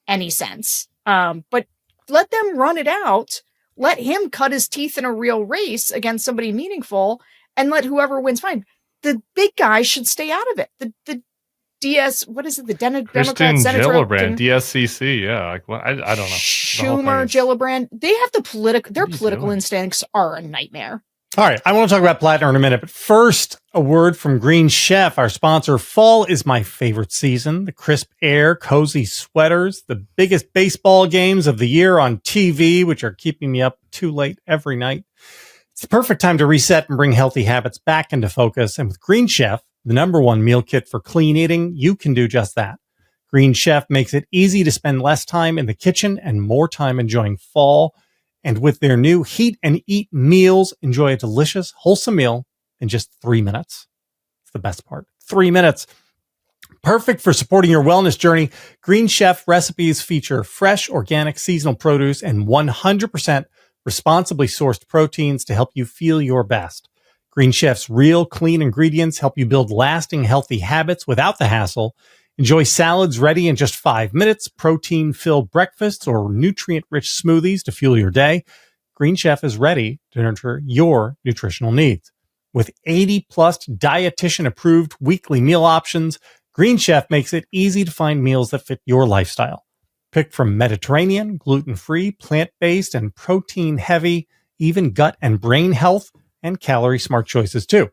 any sense. But let them run it out. Let him cut his teeth in a real race against somebody meaningful, and let whoever wins fine. The big guy should stay out of it. The DS, what is it? The Democrat Senator Gillibrand, DSCC. Yeah, like, well, I don't know. Schumer, Gillibrand. They have their political instincts are a nightmare. All right, I want to talk about Plattner in a minute, but first, a word from Green Chef, our sponsor. Fall is my favorite season. The crisp air, cozy sweaters, the biggest baseball games of the year on TV, which are keeping me up too late every night. It's the perfect time to reset and bring healthy habits back into focus. And with Green Chef, the #1 meal kit for clean eating, you can do just that. Green Chef makes it easy to spend less time in the kitchen and more time enjoying fall. And with their new Heat and Eat meals, enjoy a delicious, wholesome meal in just 3 minutes. It's the best part. 3 minutes. Perfect for supporting your wellness journey. Green Chef recipes feature fresh, organic, seasonal produce and 100% responsibly sourced proteins to help you feel your best. Green Chef's real, clean ingredients help you build lasting, healthy habits without the hassle. Enjoy salads ready in just 5 minutes, protein-filled breakfasts, or nutrient-rich smoothies to fuel your day. Green Chef is ready to nurture your nutritional needs. With 80-plus dietitian-approved weekly meal options, Green Chef makes it easy to find meals that fit your lifestyle. Pick from Mediterranean, gluten-free, plant-based, and protein-heavy, even gut and brain health, and calorie-smart choices too.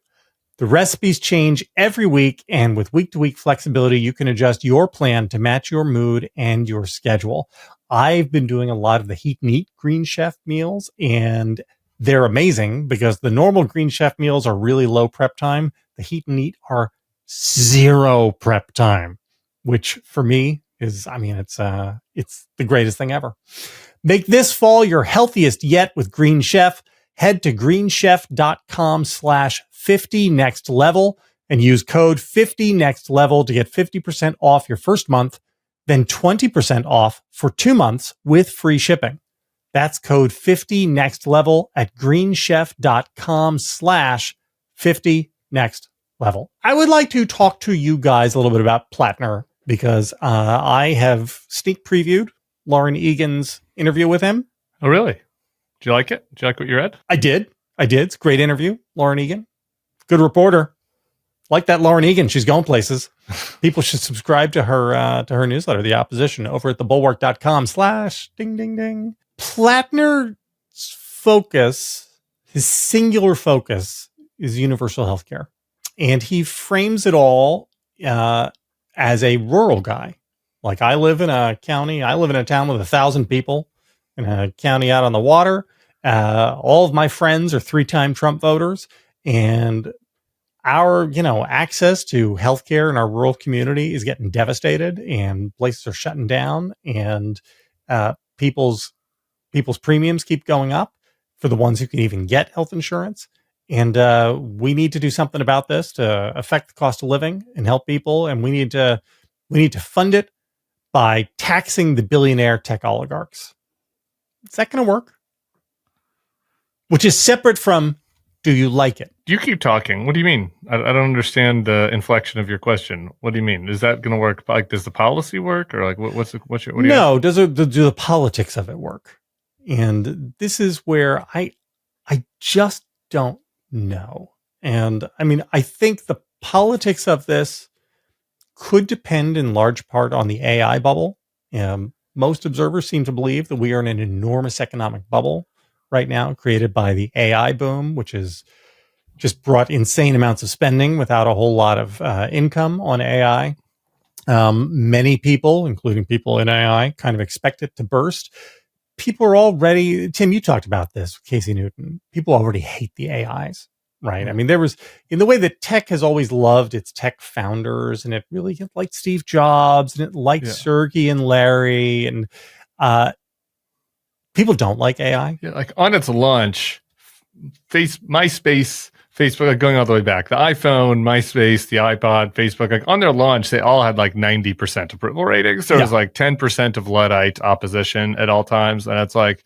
The recipes change every week, and with week-to-week flexibility, you can adjust your plan to match your mood and your schedule. I've been doing a lot of the Heat and Eat Green Chef meals, and they're amazing because the normal Green Chef meals are really low prep time. The Heat and Eat are 0 prep time, which for me is, it's the greatest thing ever. Make this fall your healthiest yet with Green Chef. Head to greenchef.com/50nextlevel and use code 50nextlevel to get 50% off your first month, then 20% off for 2 months with free shipping. That's code 50nextlevel at greenchef.com/50nextlevel. I would like to talk to you guys a little bit about Plattner because I have sneak previewed Lauren Egan's interview with him. Oh, really? Did you like it? Did you like what you read? I did. It's a great interview. Lauren Egan. Good reporter. Like that Lauren Egan, she's going places. People should subscribe to her newsletter, The Opposition, over at thebulwark.com/ding. Plattner's focus, his singular focus, is universal health care. And he frames it all as a rural guy. Like, I live in a town with 1,000 people in a county out on the water. All of my friends are 3-time Trump voters, and our, access to healthcare in our rural community is getting devastated, and places are shutting down, and people's premiums keep going up for the ones who can even get health insurance. And we need to do something about this to affect the cost of living and help people. And we need to fund it by taxing the billionaire tech oligarchs. Is that going to work? Which is separate from, do you like it? You keep talking. What do you mean? I don't understand the inflection of your question. What do you mean? Is that going to work? Like, does the policy work, or like what do you No, do the politics of it work? And this is where I just don't know. And I mean, I think the politics of this could depend in large part on the AI bubble. Most observers seem to believe that we are in an enormous economic bubble right now, created by the AI boom, which has just brought insane amounts of spending without a whole lot of income on AI. Many people, including people in AI, kind of expect it to burst. People are already, Tim, you talked about this, Casey Newton. People already hate the AIs, right? I mean, there was, in the way that tech has always loved its tech founders, and it really liked Steve Jobs, and it liked Sergey and Larry, and people don't like AI. Yeah, like on its launch, MySpace, Facebook, like going all the way back, the iPhone, MySpace, the iPod, Facebook, like on their launch, they all had like 90% approval ratings. So it was like 10% of Luddite opposition at all times. And it's like,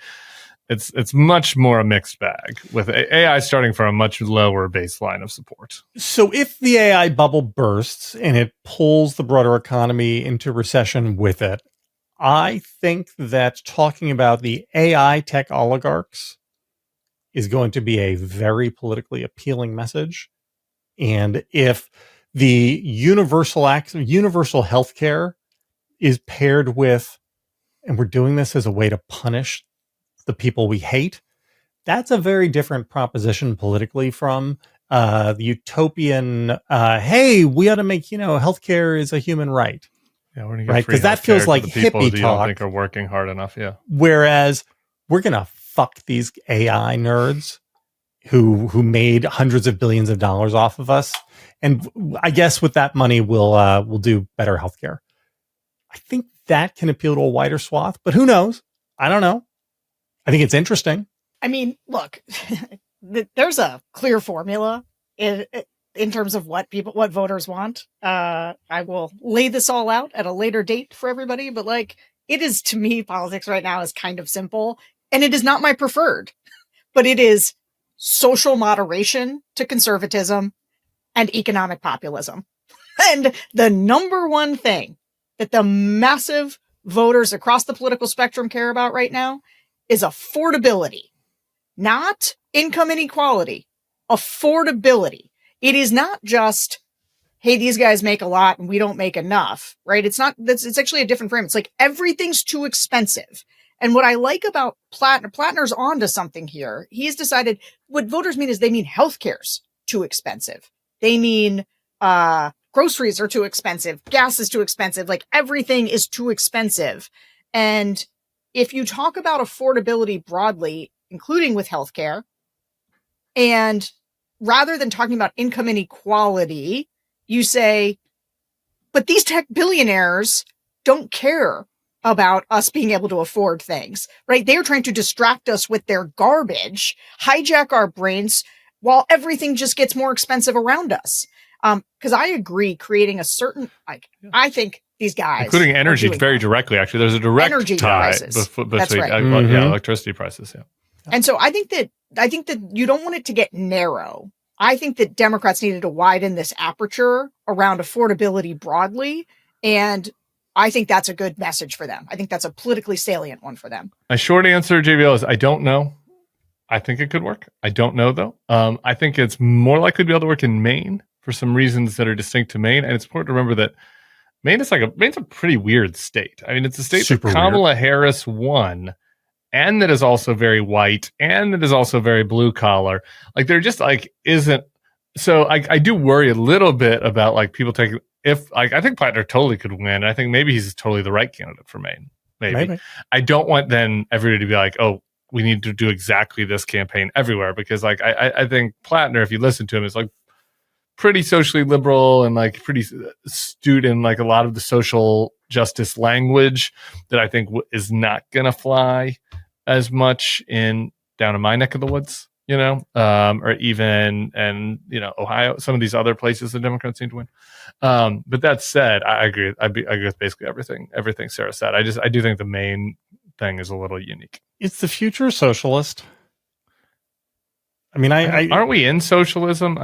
it's much more a mixed bag, with AI starting from a much lower baseline of support. So if the AI bubble bursts and it pulls the broader economy into recession with it, I think that talking about the AI tech oligarchs is going to be a very politically appealing message. And if the universal healthcare is paired with, and we're doing this as a way to punish the people we hate, that's a very different proposition politically from the utopian, hey, we ought to make, healthcare is a human right. Yeah, we're gonna get right? Because that feels like hippie talk. You don't think are working hard enough, yeah. Whereas we're gonna fuck these AI nerds who made hundreds of billions of dollars off of us, and I guess with that money we'll do better healthcare. I think that can appeal to a wider swath, but who knows? I don't know. I think it's interesting. I mean, look, there's a clear formula in terms of what voters want. I will lay this all out at a later date for everybody, but like, it is, to me, politics right now is kind of simple, and it is not my preferred, but it is social moderation to conservatism and economic populism. And the number one thing that the massive voters across the political spectrum care about right now is affordability, not income inequality, affordability. It is not just, hey, these guys make a lot and we don't make enough, right? It's actually a different frame. It's like everything's too expensive. And what I like about Plattner's onto something here. He's decided what voters mean is they mean healthcare's too expensive. They mean groceries are too expensive. Gas is too expensive. Like everything is too expensive. And if you talk about affordability broadly, including with healthcare, and rather than talking about income inequality, you say, but these tech billionaires don't care about us being able to afford things, right? They're trying to distract us with their garbage, hijack our brains while everything just gets more expensive around us. Because I agree, creating a certain, I think these guys, including energy, very directly. Actually, there's a direct energy tie prices. between That's right. electricity prices. Yeah, and so I think that you don't want it to get narrow. I think that Democrats needed to widen this aperture around affordability broadly, and I think that's a good message for them. I think that's a politically salient one for them. My short answer, JBL, is I don't know. I think it could work. I don't know, though. I think it's more likely to be able to work in Maine for some reasons that are distinct to Maine. And it's important to remember that Maine's a pretty weird state. I mean, it's a state Super that Kamala Harris won, and that is also very white, and that is also very blue collar. Like, there just like isn't. So I do worry a little bit about like people taking, if like, I think Plattner totally could win. I think maybe he's totally the right candidate for Maine. Maybe. I don't want then everybody to be like, oh, we need to do exactly this campaign everywhere, because like I think Plattner, if you listen to him, is like pretty socially liberal and like pretty astute in like a lot of the social justice language that I think is not going to fly as much down in my neck of the woods, or even, Ohio, some of these other places the Democrats seem to win. But that said, I agree. I agree with basically everything Sarah said. I do think the main thing is a little unique. It's the future socialist. I mean, aren't we in socialism?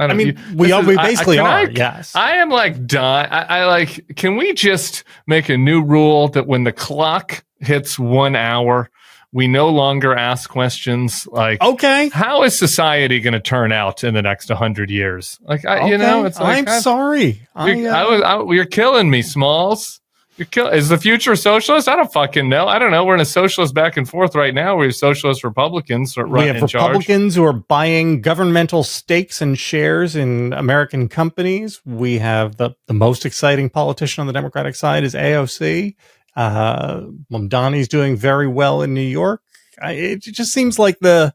We basically are. Yes. I am like done. I like, can we just make a new rule that when the clock hits 1 hour, we no longer ask questions like, okay, how is society going to turn out in the next 100 years? Like, it's like, I'm sorry. You're killing me, Smalls. Is the future socialist? I don't fucking know. I don't know. We're in a socialist back and forth right now. We have socialist Republicans we have Republicans who are buying governmental stakes and shares in American companies. We have the most exciting politician on the Democratic side is AOC. Mamdani's doing very well in New York. It just seems like the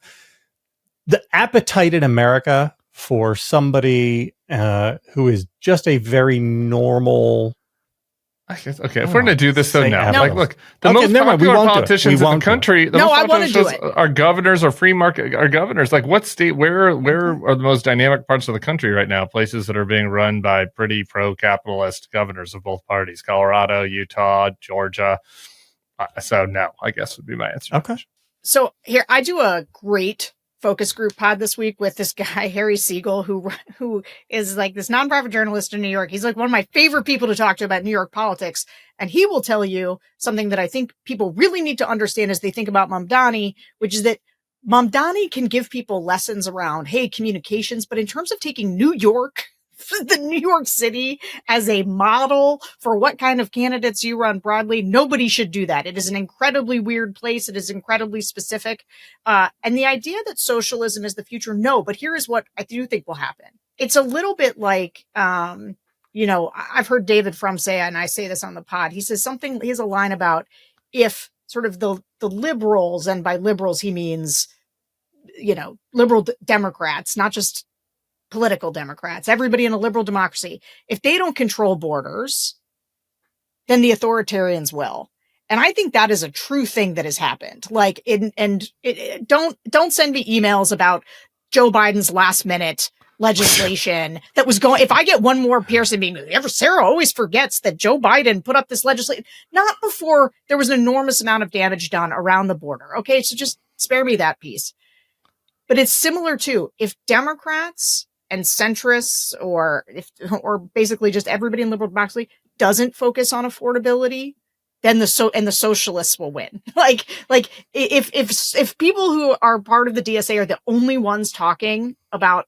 appetite in America for somebody who is just a very normal. I guess, okay, if we're going to do this though now, like, look, the most popular politicians in the country, I want to do it. Are governors or free market are governors. Like, what state? Where are the most dynamic parts of the country right now? Places that are being run by pretty pro-capitalist governors of both parties: Colorado, Utah, Georgia. So no, I guess would be my answer. Okay. So here, I do a great focus group pod this week with this guy, Harry Siegel, who is like this nonprofit journalist in New York. He's like one of my favorite people to talk to about New York politics. And he will tell you something that I think people really need to understand as they think about Mamdani, which is that Mamdani can give people lessons around, hey, communications, but in terms of taking New York, the New York City as a model for what kind of candidates you run broadly, nobody should do that. It is an incredibly weird place. It is incredibly specific. And the idea that socialism is the future, no, but here is what I do think will happen. It's a little bit like, I've heard David Frum say, and I say this on the pod, he has a line about if sort of the liberals, and by liberals, he means, liberal Democrats, not just political Democrats, everybody in a liberal democracy, if they don't control borders, then the authoritarians will. And I think that is a true thing that has happened. Like, don't send me emails about Joe Biden's last minute legislation that was going. If I get one more Pearson being, Sarah always forgets that Joe Biden put up this legislation, not before there was an enormous amount of damage done around the border. Okay. So just spare me that piece. But it's similar to if Democrats and centrists, or basically just everybody in liberal democracy doesn't focus on affordability, then the socialists will win. Like if people who are part of the DSA are the only ones talking about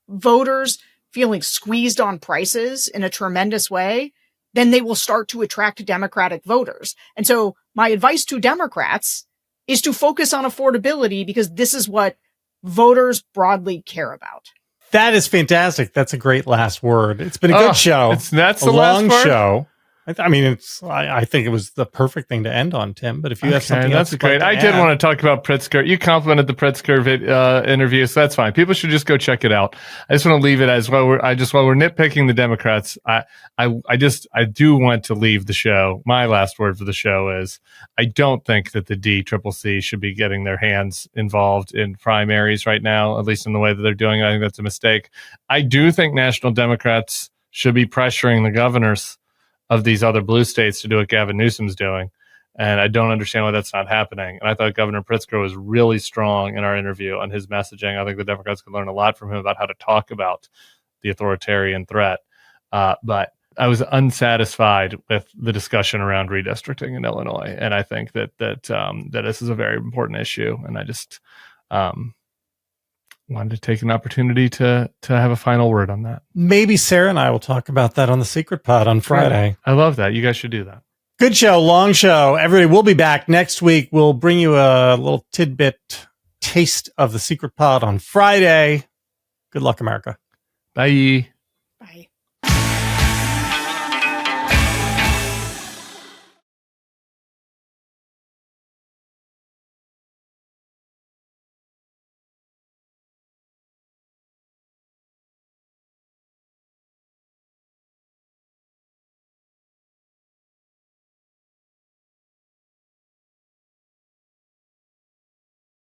voters feeling squeezed on prices in a tremendous way, then they will start to attract Democratic voters. And so my advice to Democrats is to focus on affordability, because this is what voters broadly care about. That is fantastic. That's a great last word. It's been a good show. That's a long show. I mean, I think it was the perfect thing to end on, Tim. But if you have something else, that's great. I did want to talk about Pritzker. You complimented the Pritzker interview, so that's fine. People should just go check it out. I just want to leave it as while we're nitpicking the Democrats. I do want to leave the show. My last word for the show is I don't think that the DCCC should be getting their hands involved in primaries right now, at least in the way that they're doing it. I think that's a mistake. I do think national Democrats should be pressuring the governors of these other blue states to do what Gavin Newsom's doing. And I don't understand why that's not happening. And I thought Governor Pritzker was really strong in our interview on his messaging. I think the Democrats could learn a lot from him about how to talk about the authoritarian threat. But I was unsatisfied with the discussion around redistricting in Illinois. And I think that this is a very important issue. And I just, wanted to take an opportunity to have a final word on that. Maybe Sarah and I will talk about that on the Secret Pod on Friday. I love that. You guys should do that. Good show, long show. Everybody, we'll be back next week. We'll bring you a little tidbit taste of the Secret Pod on Friday. Good luck, America. Bye. Bye.